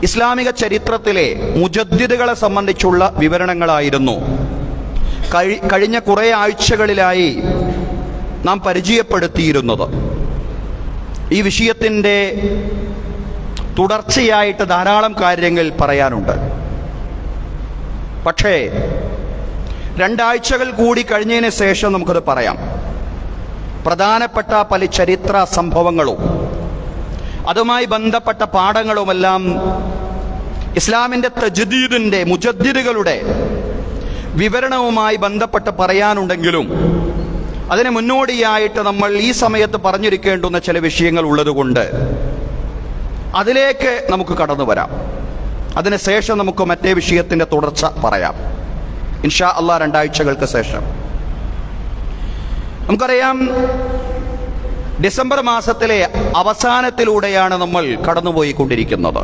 ഇസ്ലാമിക ചരിത്രത്തിലെ മുജദ്ദിദുകളെ സംബന്ധിച്ചുള്ള വിവരണങ്ങളായിരുന്നു കഴിഞ്ഞ കുറേ ആഴ്ചകളിലായി നാം പരിചയപ്പെടുത്തിയിരുന്നത്. ഈ വിഷയത്തിൻ്റെ തുടർച്ചയായിട്ട് ധാരാളം കാര്യങ്ങൾ പറയാനുണ്ട്. പക്ഷേ 2 ആഴ്ചകൾ കൂടി കഴിഞ്ഞതിന് ശേഷം നമുക്കത് പറയാം. പ്രധാനപ്പെട്ട പല ചരിത്ര സംഭവങ്ങളും അതുമായി ബന്ധപ്പെട്ട പാഠങ്ങളുമെല്ലാം ഇസ്ലാമിൻ്റെ തജ്ദീദിൻ്റെ മുജദ്ദിദുകളുടെ വിവരണവുമായി ബന്ധപ്പെട്ട് പറയാനുണ്ടെങ്കിലും അതിന് മുന്നോടിയായിട്ട് നമ്മൾ ഈ സമയത്ത് പറഞ്ഞിരിക്കേണ്ടുന്ന ചില വിഷയങ്ങൾ ഉള്ളതുകൊണ്ട് അതിലേക്ക് നമുക്ക് കടന്നു വരാം. അതിനുശേഷം നമുക്ക് മറ്റേ വിഷയത്തിൻ്റെ തുടർച്ച പറയാം ഇൻഷാ അല്ലാഹ്. 2 ആഴ്ചകൾക്ക് ശേഷം നമുക്കറിയാം, ഡിസംബർ മാസത്തിലെ അവസാനത്തിലൂടെയാണ് നമ്മൾ കടന്നുപോയിക്കൊണ്ടിരിക്കുന്നത്.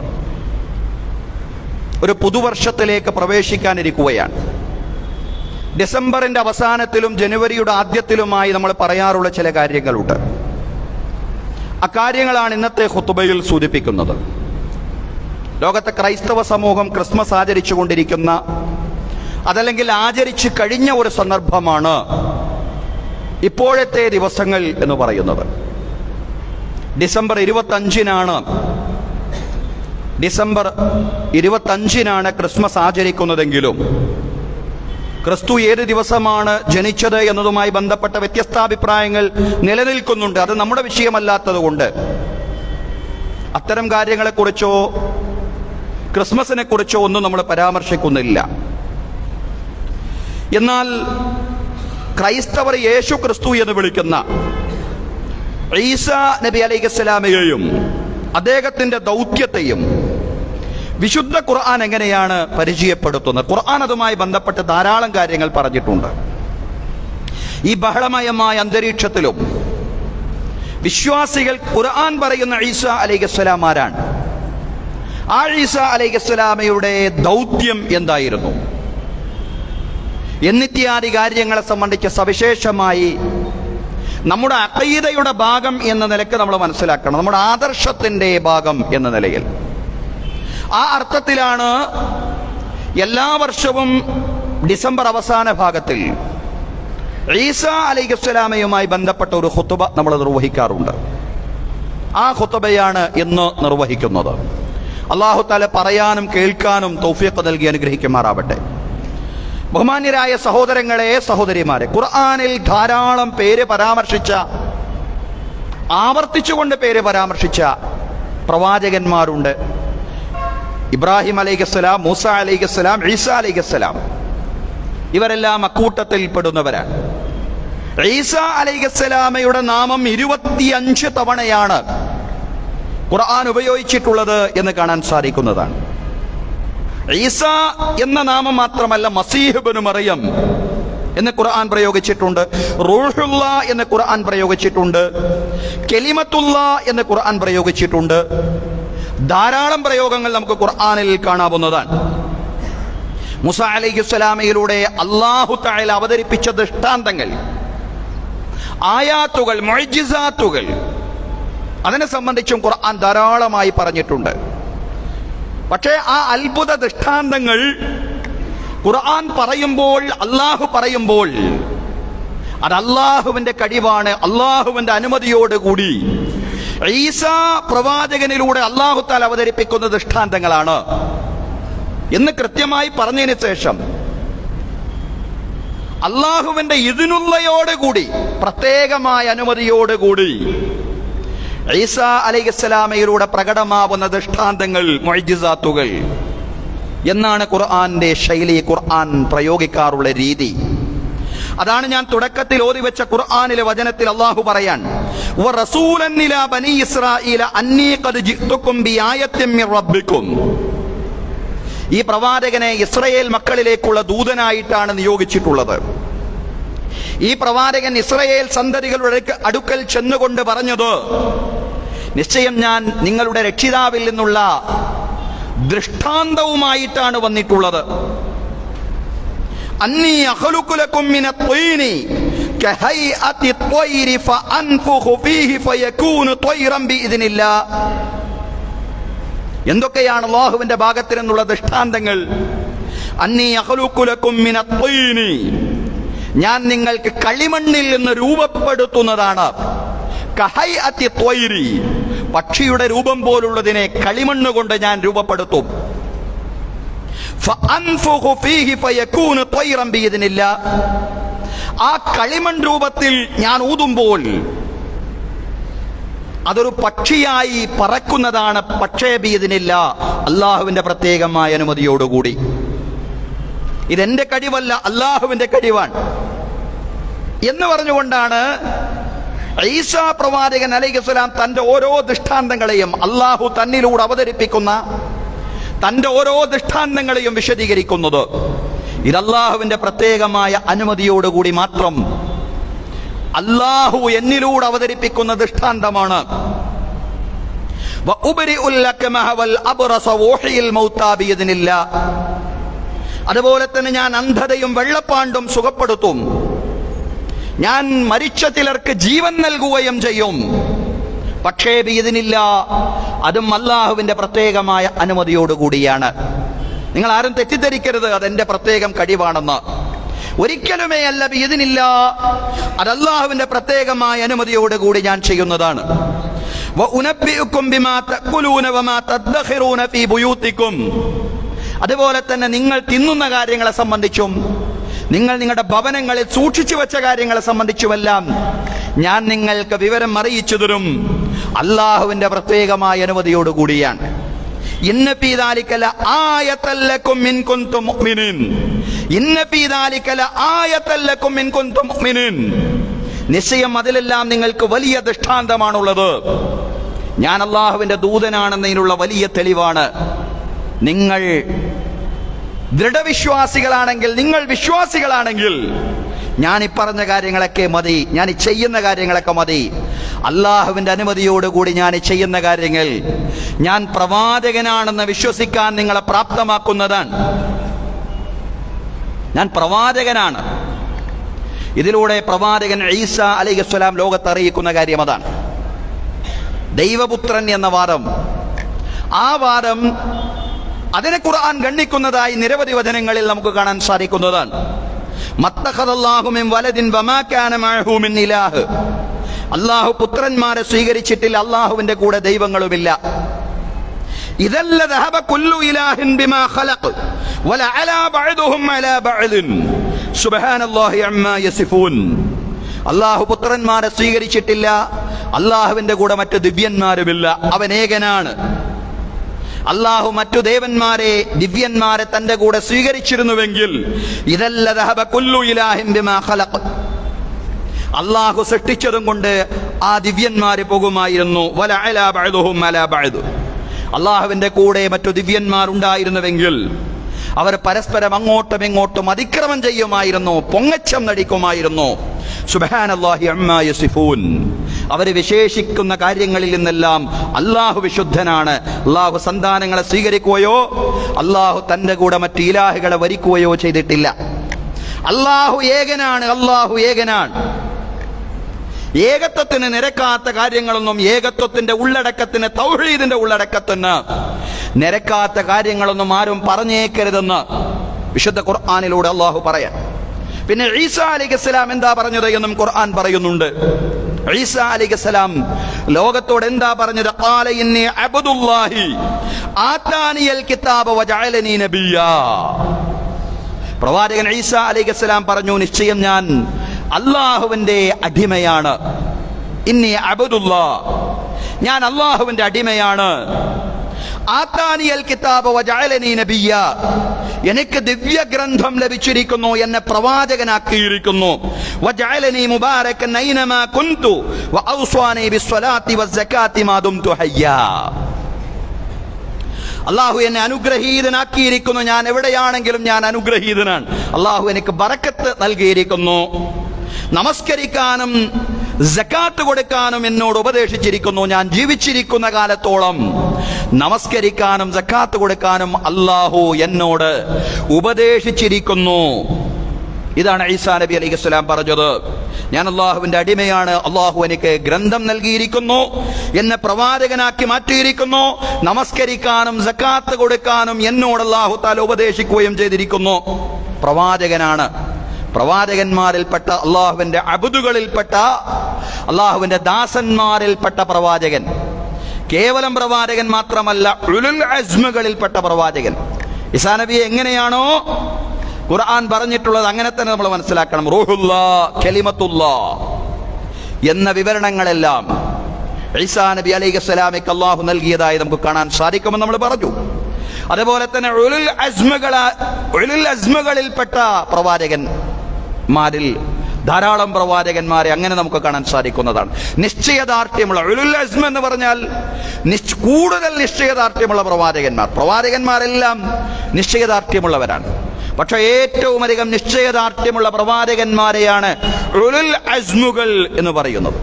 ഒരു പുതുവർഷത്തിലേക്ക് പ്രവേശിക്കാനിരിക്കുകയാണ്. ഡിസംബറിൻ്റെ അവസാനത്തിലും ജനുവരിയുടെ ആദ്യത്തിലുമായി നമ്മൾ പറയാറുള്ള ചില കാര്യങ്ങളുണ്ട്. അക്കാര്യങ്ങളാണ് ഇന്നത്തെ ഖുതുബയിൽ സൂചിപ്പിക്കുന്നത്. ലോകത്തെ ക്രൈസ്തവ സമൂഹം ക്രിസ്മസ് ആചരിച്ചു കൊണ്ടിരിക്കുന്ന, അതല്ലെങ്കിൽ ആചരിച്ചു കഴിഞ്ഞ ഒരു സന്ദർഭമാണ് ഇപ്പോഴത്തെ ദിവസങ്ങൾ എന്ന് പറയുന്നത്. ഡിസംബർ 25-നാണ് ക്രിസ്മസ് ആചരിക്കുന്നതെങ്കിലും ക്രിസ്തു ഏത് ദിവസമാണ് ജനിച്ചത് എന്നതുമായി ബന്ധപ്പെട്ട വ്യത്യസ്താഭിപ്രായങ്ങൾ നിലനിൽക്കുന്നുണ്ട്. അത് നമ്മുടെ വിഷയമല്ലാത്തത് കൊണ്ട് അത്തരം കാര്യങ്ങളെക്കുറിച്ചോ ക്രിസ്മസിനെ കുറിച്ചോ ഒന്നും നമ്മൾ പരാമർശിക്കുന്നില്ല. എന്നാൽ ക്രൈസ്തവർ യേശു ക്രിസ്തു എന്ന് വിളിക്കുന്ന ഈസാ നബി അലൈഹിസ്സലാമയെയും അദ്ദേഹത്തിന്റെ ദൗത്യത്തെയും വിശുദ്ധ ഖുർആൻ എങ്ങനെയാണ് പരിചയപ്പെടുത്തുന്നത്? ഖുർആൻ അതുമായി ബന്ധപ്പെട്ട് ധാരാളം കാര്യങ്ങൾ പറഞ്ഞിട്ടുണ്ട്. ഈ ബഹളമയമായ അന്തരീക്ഷത്തിലും വിശ്വാസികൾ ഖുർആൻ പറയുന്ന ഈസാ അലൈഹിസ്സലാം ആരാണ്? ആ ഈസാ അലൈഹിസ്സലാമയുടെ ദൗത്യം എന്തായിരുന്നു എന്നിത്യാദി കാര്യങ്ങളെ സംബന്ധിച്ച് സവിശേഷമായി നമ്മുടെ അഖീദയുടെ ഭാഗം എന്ന നിലയ്ക്ക് നമ്മൾ മനസ്സിലാക്കണം. നമ്മുടെ ആദർശത്തിൻ്റെ ഭാഗം എന്ന നിലയിൽ. ആ അർത്ഥത്തിലാണ് എല്ലാ വർഷവും ഡിസംബർ അവസാന ഭാഗത്തിൽ ഈസാ അലൈഹിസ്സലാമയുമായി ബന്ധപ്പെട്ട ഒരു ഖുതുബ നമ്മൾ നിർവഹിക്കാറുണ്ട്. ആ ഖുതുബയാണ് ഇന്ന് നിർവഹിക്കുന്നത്. അല്ലാഹു തആല പറയാനും കേൾക്കാനും തൗഫീഖ് നൽകി അനുഗ്രഹിക്കുമാറാവട്ടെ. ബഹുമാന്യരായ സഹോദരങ്ങളെ, സഹോദരിമാരെ, ഖുർആനിൽ ധാരാളം പേര് പരാമർശിച്ച, ആവർത്തിച്ചുകൊണ്ട് പേര് പരാമർശിച്ച പ്രവാചകന്മാരുണ്ട്. ഇബ്രാഹിം അലൈഹിസ്സലാം, മൂസ അലൈഹിസ്സലാം, ഈസാ അലൈഹിസ്സലാം, ഇവരെല്ലാം അക്കൂട്ടത്തിൽ പെടുന്നവരാണ്. ഈസാ അലൈഹിസ്സലാമയുടെ നാമം 25 തവണയാണ് ഖുർആൻ ഉപയോഗിച്ചിട്ടുള്ളത് എന്ന് കാണാൻ സാധിക്കുന്നതാണ്. ഈസാ എന്ന നാമം മാത്രമല്ല, മസീഹ് ഇബ്നു മറിയം എന്ന് ഖുർആൻ പ്രയോഗിച്ചിട്ടുണ്ട്, റൂഹുള്ള എന്ന് ഖുർആൻ പ്രയോഗിച്ചിട്ടുണ്ട്, കലിമത്തുള്ള എന്ന് ഖുർആൻ പ്രയോഗിച്ചിട്ടുണ്ട്. ധാരാളം പ്രയോഗങ്ങൾ നമുക്ക് ഖുർആനിൽ കാണാവുന്നതാണ്. മൂസ അലൈഹിസ്സലാമയിലൂടെ അല്ലാഹു തആല അവതരിപ്പിച്ച ദൃഷ്ടാന്തങ്ങൾ, ആയാത്തുകൾ, മുഅ്ജിസാത്തുകൾ, അതിനെ സംബന്ധിച്ചും ഖുർആൻ ധാരാളമായി പറഞ്ഞിട്ടുണ്ട്. പക്ഷേ ആ അത്ഭുത ദൃഷ്ടാന്തങ്ങൾ ഖുർആൻ പറയുമ്പോൾ, അല്ലാഹു പറയുമ്പോൾ അത് അല്ലാഹുവിന്റെ കഴിവാണ്, അല്ലാഹുവിന്റെ അനുമതിയോടുകൂടി ഈസാ പ്രവാചകനിലൂടെ അല്ലാഹു തആല അവതരിപ്പിക്കുന്ന ദൃഷ്ടാന്തങ്ങളാണ് എന്ന് കൃത്യമായി പറഞ്ഞതിന് ശേഷം അല്ലാഹുവിന്റെ ഇദ്നുള്ളയോടുകൂടി, പ്രത്യേകമായ അനുമതിയോടുകൂടി ഈസാ അലൈഹിസ്സലാമയിലൂടെ പ്രകടമാവുന്ന ദൃഷ്ടാന്തങ്ങൾ, മുഅ്ജിസാത്തുകൾ എന്നാണ് ഖുർആന്റെ ശൈലി, ഖുർആൻ പ്രയോഗിക്കാറുള്ള രീതി. അതാണ് ഞാൻ തുടക്കത്തിൽ ഓതിവെച്ച ഖുർആനിലെ വചനത്തിൽ അല്ലാഹു പറയാൻ, വറസൂലൻ ഇലാ ബനി ഇസ്രായീല അന്നീ ഖദ് ജിഅ്തുകും ബിആയത്തിൻ മിർ റബ്ബിക്കും. ഈ പ്രവാചകനെ ഇസ്രായേൽ മക്കളിലേക്കുള്ള ദൂതനായിട്ടാണ് നിയോഗിച്ചിട്ടുള്ളത്. ഈ പ്രവാചകൻ ഇസ്രായേൽ സന്തതികളുടെ അടുക്കൽ ചെന്നുകൊണ്ട് പറഞ്ഞത്, നിശ്ചയം ഞാൻ നിങ്ങളുടെ രക്ഷിതാവിൽ നിന്നുള്ള ദൃഷ്ടാന്തവുമായിട്ടാണ് വന്നിട്ടുള്ളത്. അന്നീ അഖ്ലുഖു ലക്കും മിനത് ത്വയ്നി കഹൈഅതി ത്വയ്രി ഫഅൻഫുഖു ഫീഹി ഫയകൂനു ത്വയ്റൻ ബിഇദ്നില്ലാഹ്. എന്തൊക്കെയാണ് അല്ലാഹുവിന്റെ ഭാഗത്ത് നിന്നുള്ള ദൃഷ്ടാന്തങ്ങൾ? അന്നീ അഖ്ലുഖു ലക്കും മിനത്വീനി, ഞാൻ നിങ്ങൾക്ക് കളിമണ്ണിൽ നിന്ന് രൂപപ്പെടുത്തുന്നതാണ്. കഹൈഅത്തി ത്വയ്രി, പക്ഷിയുടെ രൂപം പോലുള്ളതിനെ കളിമണ്ണ് കൊണ്ട് ഞാൻ രൂപപ്പെടുത്തും. ഫഅൻഫുഖു ഫീഹി ഫയകൂനു ത്വയ്റൻ ബിഇദ്നില്ലാ, ആ കളിമൺ രൂപത്തിൽ ഞാൻ ഊതുമ്പോൾ അതൊരു പക്ഷിയായി പറക്കുന്നതാണ്. പക്ഷേ ബിഇദ്നില്ലാ, അല്ലാഹുവിന്റെ പ്രത്യേകമായ അനുമതിയോടുകൂടി. ഇതെന്റെ കഴിവല്ല, അല്ലാഹുവിന്റെ കഴിവാണ് എന്ന് പറഞ്ഞുകൊണ്ടാണ് ഈസാ പ്രവാചകൻ അലൈഹിസ്സലാം തന്റെ ഓരോ ദൃഷ്ടാന്തങ്ങളെയും, അല്ലാഹു തന്നിലൂടെ അവതരിപ്പിക്കുന്ന തന്റെ ഓരോ ദൃഷ്ടാന്തങ്ങളെയും വിശദീകരിക്കുന്നത്. ഇത് അല്ലാഹുവിന്റെ പ്രത്യേകമായ അനുമതിയോടുകൂടി മാത്രം അല്ലാഹു എന്നിലൂടെ അവതരിപ്പിക്കുന്ന ദൃഷ്ടാന്തമാണ്. അതുപോലെ തന്നെ ഞാൻ അന്ധതയും വെള്ളപ്പാണ്ടും സുഖപ്പെടുത്തും. ഞാൻ മരിച്ച ചിലർക്ക് ജീവൻ നൽകുകയും ചെയ്യും. പക്ഷേ ബിഇദ്നില്ല, അതും അല്ലാഹുവിന്റെ പ്രത്യേകമായ അനുമതിയോടുകൂടിയാണ്. നിങ്ങൾ ആരും തെറ്റിദ്ധരിക്കരുത് അതെന്റെ പ്രത്യേകം കഴിവാണെന്ന്. ഒരിക്കലുമേ അല്ല. ബിഇദ്നില്ല, അത് അല്ലാഹുവിന്റെ പ്രത്യേകമായ അനുമതിയോടുകൂടി ഞാൻ ചെയ്യുന്നതാണ്. വഉനബ്ബിഉകും ബിമാ തഖുലൂന വമാ തദ്ഖിറൂന ഫീ ബുയൂതികും, അതുപോലെ തന്നെ നിങ്ങൾ തിന്നുന്ന കാര്യങ്ങളെ സംബന്ധിച്ചും നിങ്ങൾ നിങ്ങളുടെ ഭവനങ്ങളിൽ സൂക്ഷിച്ചു വെച്ച കാര്യങ്ങളെ സംബന്ധിച്ചുമെല്ലാം ഞാൻ നിങ്ങൾക്ക് വിവരം അറിയിച്ചു തരും. അല്ലാഹുവിന്റെ പ്രത്യേകമായ അനുമതിയോടുകൂടിയാണ്. ഇന്ന ഫീ ദാലിക ലആയതൻ ലക്കും ഇൻ കുൻതും മുഅ്മിനീൻ, ഇന്ന ഫീ ദാലിക ലആയതൻ ലക്കും ഇൻ കുൻതും മുഅ്മിനീൻ, നിശ്ചയം അതിലെല്ലാം നിങ്ങൾക്ക് വലിയ ദൃഷ്ടാന്തമാണുള്ളത്. ഞാൻ അല്ലാഹുവിന്റെ ദൂതനാണെന്നതിനുള്ള വലിയ തെളിവാണ്. നിങ്ങൾ ദൃഢവിശ്വാസികളാണെങ്കിൽ, നിങ്ങൾ വിശ്വാസികളാണെങ്കിൽ ഞാൻ ഈ പറഞ്ഞ കാര്യങ്ങളൊക്കെ മതി, ഞാൻ ഈ ചെയ്യുന്ന കാര്യങ്ങളൊക്കെ മതി. അല്ലാഹുവിന്റെ അനുമതിയോടുകൂടി ഞാൻ ഈ ചെയ്യുന്ന കാര്യങ്ങൾ ഞാൻ പ്രവാചകനാണെന്ന് വിശ്വസിക്കാൻ നിങ്ങളെ പ്രാപ്തമാക്കുന്നതാണ്. ഞാൻ പ്രവാചകനാണ്. ഇതിലൂടെ പ്രവാചകൻ ഈസാ അലൈഹിസ്സലാം ലോകത്ത് അറിയിക്കുന്ന കാര്യം അതാണ്. ദൈവപുത്രൻ എന്ന വാദം, ആ വാദം അതിനെ ഖുർആൻ ഗണ്ണിക്കുന്നതായി നിരവധി വചനങ്ങളിൽ നമുക്ക് കാണാൻ സാധിക്കുന്നതാണ്. മത്തഖദല്ലാഹു മിൻ വലദിൻ വമാ കാന മഅഹു മിൻ ഇലാഹ്, അല്ലാഹു പുത്രന്മാരെ സ്വീകരിച്ചിട്ടില്ല, അല്ലാഹുവിന്റെ കൂടെ ദൈവങ്ങളുമില്ല. ഇദല്ല ദഹബ കുല്ലു ഇലാഹിൻ ബിമാ ഖലഖ് വലഅലാ ബഅദുഹും അലാ ബഅദിൻ സുബ്ഹാനല്ലാഹി അമ്മാ യസിഫൂൻ. അല്ലാഹു പുത്രന്മാരെ സ്വീകരിച്ചിട്ടില്ല, അല്ലാഹുവിന്റെ കൂടെ മറ്റു ദിവ്യന്മാരുമില്ല, അവൻ ഏകനാണ്. അല്ലാഹു മറ്റു ദേവന്മാരെ, ദിവ്യന്മാരെ തന്റെ കൂടെ സ്വീകരിച്ചിരുന്നുവെങ്കിൽ ഇദല്ല ദഹബ കുല്ലു ഇലാഹിൻ ബിമാ ഖലഖ്, അല്ലാഹു സൃഷ്ടിച്ചതും കൊണ്ട് ആ ദിവ്യന്മാരെ പോകുമായിരുന്നു. വലഅലാ ബഅദുഹും അലാ ബഅദ്, അല്ലാഹുവിന്റെ കൂടെ മറ്റു ദിവ്യന്മാർ ഉണ്ടായിരുന്നുവെങ്കിൽ അവർ പരസ്പരം അങ്ങോട്ടും ഇങ്ങോട്ടും അതിക്രമം ചെയ്യുമായിരുന്നു, പൊങ്ങച്ചം നടിക്കുമായിരുന്നു. സുബ്ഹാനല്ലാഹി അമ്മാ യസിഫൂൻ, അവര് വിശേഷിക്കുന്ന കാര്യങ്ങളിൽ നിന്നെല്ലാം അല്ലാഹു വിശുദ്ധനാണ്. അല്ലാഹു സന്താനങ്ങളെ സ്വീകരിക്കുകയോ അല്ലാഹു തന്റെ കൂടെ മറ്റു ഇലാഹുകളെ വരിക്കുകയോ ചെയ്തിട്ടില്ല. അല്ലാഹു ഏകനാണ്, അല്ലാഹു ഏകനാണ്. ഏകത്വത്തിന് നിരക്കാത്ത കാര്യങ്ങളൊന്നും, ഏകത്വത്തിന്റെ ഉള്ളടക്കത്തിന്, തൗഹീദിന്റെ ഉള്ളടക്കത്തിന് നിരക്കാത്ത കാര്യങ്ങളൊന്നും ആരും പറഞ്ഞേക്കരുതെന്ന് വിശുദ്ധ ഖുർആനിലൂടെ അല്ലാഹു പറയാൻ. പിന്നെ ഈസാ അലൈഹിസ്സലാം എന്താ പറഞ്ഞത് എന്നും ഖുർആൻ പറയുന്നുണ്ട്. ഈസാ അലൈഹിസ്സലാം ലോകത്തോട് എന്താ പറഞ്ഞത്? ഖാല ഇന്നി അബ്ദുല്ലാഹി ആതാനിയൽ കിതാബ വജഅലനി നബിയ്യാ. പ്രവാചകൻ ഈസാ അലൈഹിസ്സലാം പറഞ്ഞു, നിശ്ചയം ഞാൻ അല്ലാഹുവിന്റെ അടിമയാണ്. ഇന്നി അബ്ദുല്ലാഹ്, ഞാൻ അല്ലാഹുവിന്റെ അടിമയാണ്. ആതാനിയൽ കിതാബ വജഅലനി നബിയ്യാ, എനിക്ക് ദിവ്യഗ്രന്ഥം ലഭിച്ചിരിക്കുന്നു, എന്നെ പ്രവാചകനാക്കിയിരിക്കുന്നു. വജഅലനി മുബാരകൻ ഐനമാ കുൻതു വഔസ്വാനി ബിസ്സലാത്തി വസ്സകാത്തി മാ ദുംതു ഹയ്യാ. അല്ലാഹു എന്നെ അനുഗ്രഹീതനാക്കിയിരിക്കുന്നു, ഞാൻ എവിടെയാണെങ്കിലും ഞാൻ അനുഗ്രഹീതനാണ്. അല്ലാഹു എനിക്ക് ബറക്കത്ത് നൽകിയിരിക്കുന്നു. നമസ്കരിക്കാനും സകാത്ത് കൊടുക്കാനും എന്നോട് ഉപദേശിച്ചിരിക്കുന്നു. ഞാൻ ജീവിച്ചിരിക്കുന്ന കാലത്തോളം നമസ്കരിക്കാനും സകാത്ത് കൊടുക്കാനും അല്ലാഹു എന്നോട് ഉപദേശിച്ചിരിക്കുന്നു ഇതാണ് ഈസാ നബി അലൈഹിസ്സലാം പറഞ്ഞത്. ഞാൻ അള്ളാഹുവിന്റെ അടിമയാണ്, അള്ളാഹു എനിക്ക് ഗ്രന്ഥം നൽകിയിരിക്കുന്നു, എന്നെ പ്രവാചകനാക്കി മാറ്റിയിരിക്കുന്നു, നമസ്കരിക്കാനും സക്കാത്ത് കൊടുക്കാനും എന്നോട് അള്ളാഹു തആല ഉപദേശിക്കുകയും ചെയ്തിരിക്കുന്നു. പ്രവാചകനാണ്, പ്രവാചകന്മാരിൽപ്പെട്ട അള്ളാഹുവിന്റെ അബ്ദുകളിൽപ്പെട്ട അള്ളാഹുവിന്റെ ദാസന്മാരിൽപ്പെട്ട പ്രവാചകൻ. കേവലം പ്രവാചകൻ മാത്രമല്ല, ഉലുൽ അസ്മുകളിൽപ്പെട്ട പ്രവാചകൻ. ഈസാ നബിയെ എങ്ങനെയാണോ ഖുർആൻ പറഞ്ഞിട്ടുള്ളത് അങ്ങനെ തന്നെ നമ്മൾ മനസ്സിലാക്കണം. റൂഹുല്ലാ, കലിമത്തുല്ലാ എന്ന വിവരണങ്ങളെല്ലാം ഈസാ നബി അലൈഹിസ്സലാമിക്ക് അല്ലാഹു നൽകിയതായി നമുക്ക് കാണാൻ സാധിക്കുമെന്ന് നമ്മൾ പറഞ്ഞു. അതുപോലെ തന്നെ ഉലുൽ അസ്മുകളിൽപ്പെട്ട പ്രവാചകന്മാരിൽ ധാരാളം പ്രവാചകന്മാരെ അങ്ങനെ നമുക്ക് കാണാൻ സാധിക്കുന്നതാണ്. നിശ്ചയദാർഢ്യമുള്ള ഉലുൽ അസ്മ എന്ന് പറഞ്ഞാൽ കൂടുതൽ നിശ്ചയദാർഢ്യമുള്ള പ്രവാചകന്മാരെല്ലാം നിശ്ചയദാർഢ്യമുള്ളവരാണ്. പക്ഷെ ഏറ്റവും അധികം നിശ്ചയദാർഢ്യമുള്ള പ്രവാചകന്മാരെയാണ് ഉലുൽ അസ്മുകൾ എന്ന് പറയുന്നത്.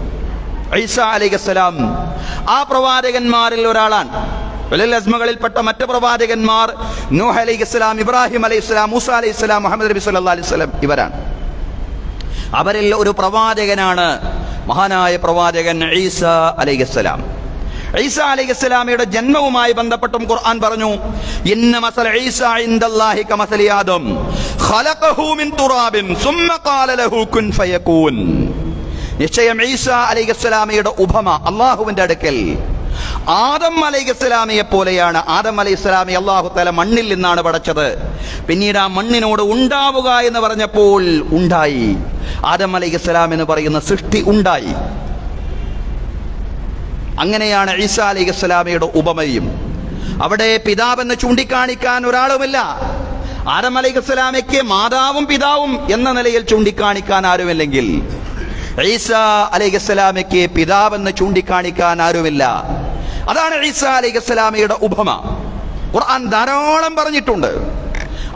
ഈസാ അലൈഹിസ്സലാം ആ പ്രവാചകന്മാരിൽ ഒരാളാണ്. ഉലുൽ അസ്മുകളിൽപ്പെട്ട മറ്റ് പ്രവാചകന്മാർ നൂഹ് അലൈഹിസ്സലാം, ഇബ്രാഹിം അലൈഹിസ്സലാം, മൂസ അലൈഹിസ്സലാം, മുഹമ്മദ് നബി സല്ലല്ലാഹു അലൈഹി വസല്ലം ഇവരാണ്. അവരിൽ ഒരു പ്രവാചകനാണ് മഹാനായ പ്രവാചകൻ ഈസാ അലൈഹിസ്സലാം. ഈസാ അലൈഹിസ്സലാമയുടെ ജന്മവുമായി ബന്ധപ്പെട്ടും ഖുർആൻ പറഞ്ഞു, ഇന്ന മസല ഈസാ ഇൻദല്ലാഹി കമസലി ആദം ഖലഖഹു മിൻ തുറാബിൻ സുമ്മ ഖാല ലഹു കുൻ ഫയകൂൻ. നിശ്ചയം ഈസാ അലൈഹിസ്സലാമയുടെ ഉപമ അല്ലാഹുവിന്റെ അടുക്കൽ ആദം അലൈഹിസ്സലാമയെ പോലെയാണ്. ആദം അലൈഹിസ്സലാമയെ അല്ലാഹു തആല മണ്ണിൽ നിന്നാണ് പടച്ചത്. പിന്നീട് ആ മണ്ണിനോട് ഉണ്ടാവുക എന്ന് പറഞ്ഞപ്പോൾ ഉണ്ടായി. ആദം അലൈഹിസ്സലാം എന്ന് പറയുന്ന സൃഷ്ടി ഉണ്ടായി. അങ്ങനെയാണ് ഈസാ അലൈഹിസ്സലാമയുടെ ഉപമയും. അവിടെ പിതാവെന്ന് ചൂണ്ടിക്കാണിക്കാൻ ഒരാളുമില്ല. ആദം അലൈഹിസ്സലാമയ്ക്ക് മാതാവും പിതാവും എന്ന നിലയിൽ ചൂണ്ടിക്കാണിക്കാൻ ആരുമില്ലെങ്കിൽ ഈസാ അലൈഹിസ്സലാമയ്ക്ക് പിതാവെന്ന് ചൂണ്ടിക്കാണിക്കാൻ ആരുമില്ല. അതാണ് ഈസാ അലൈഹിസ്സലാമയുടെ ഉപമ. ഖുർആൻ ധാരാളം പറഞ്ഞിട്ടുണ്ട്.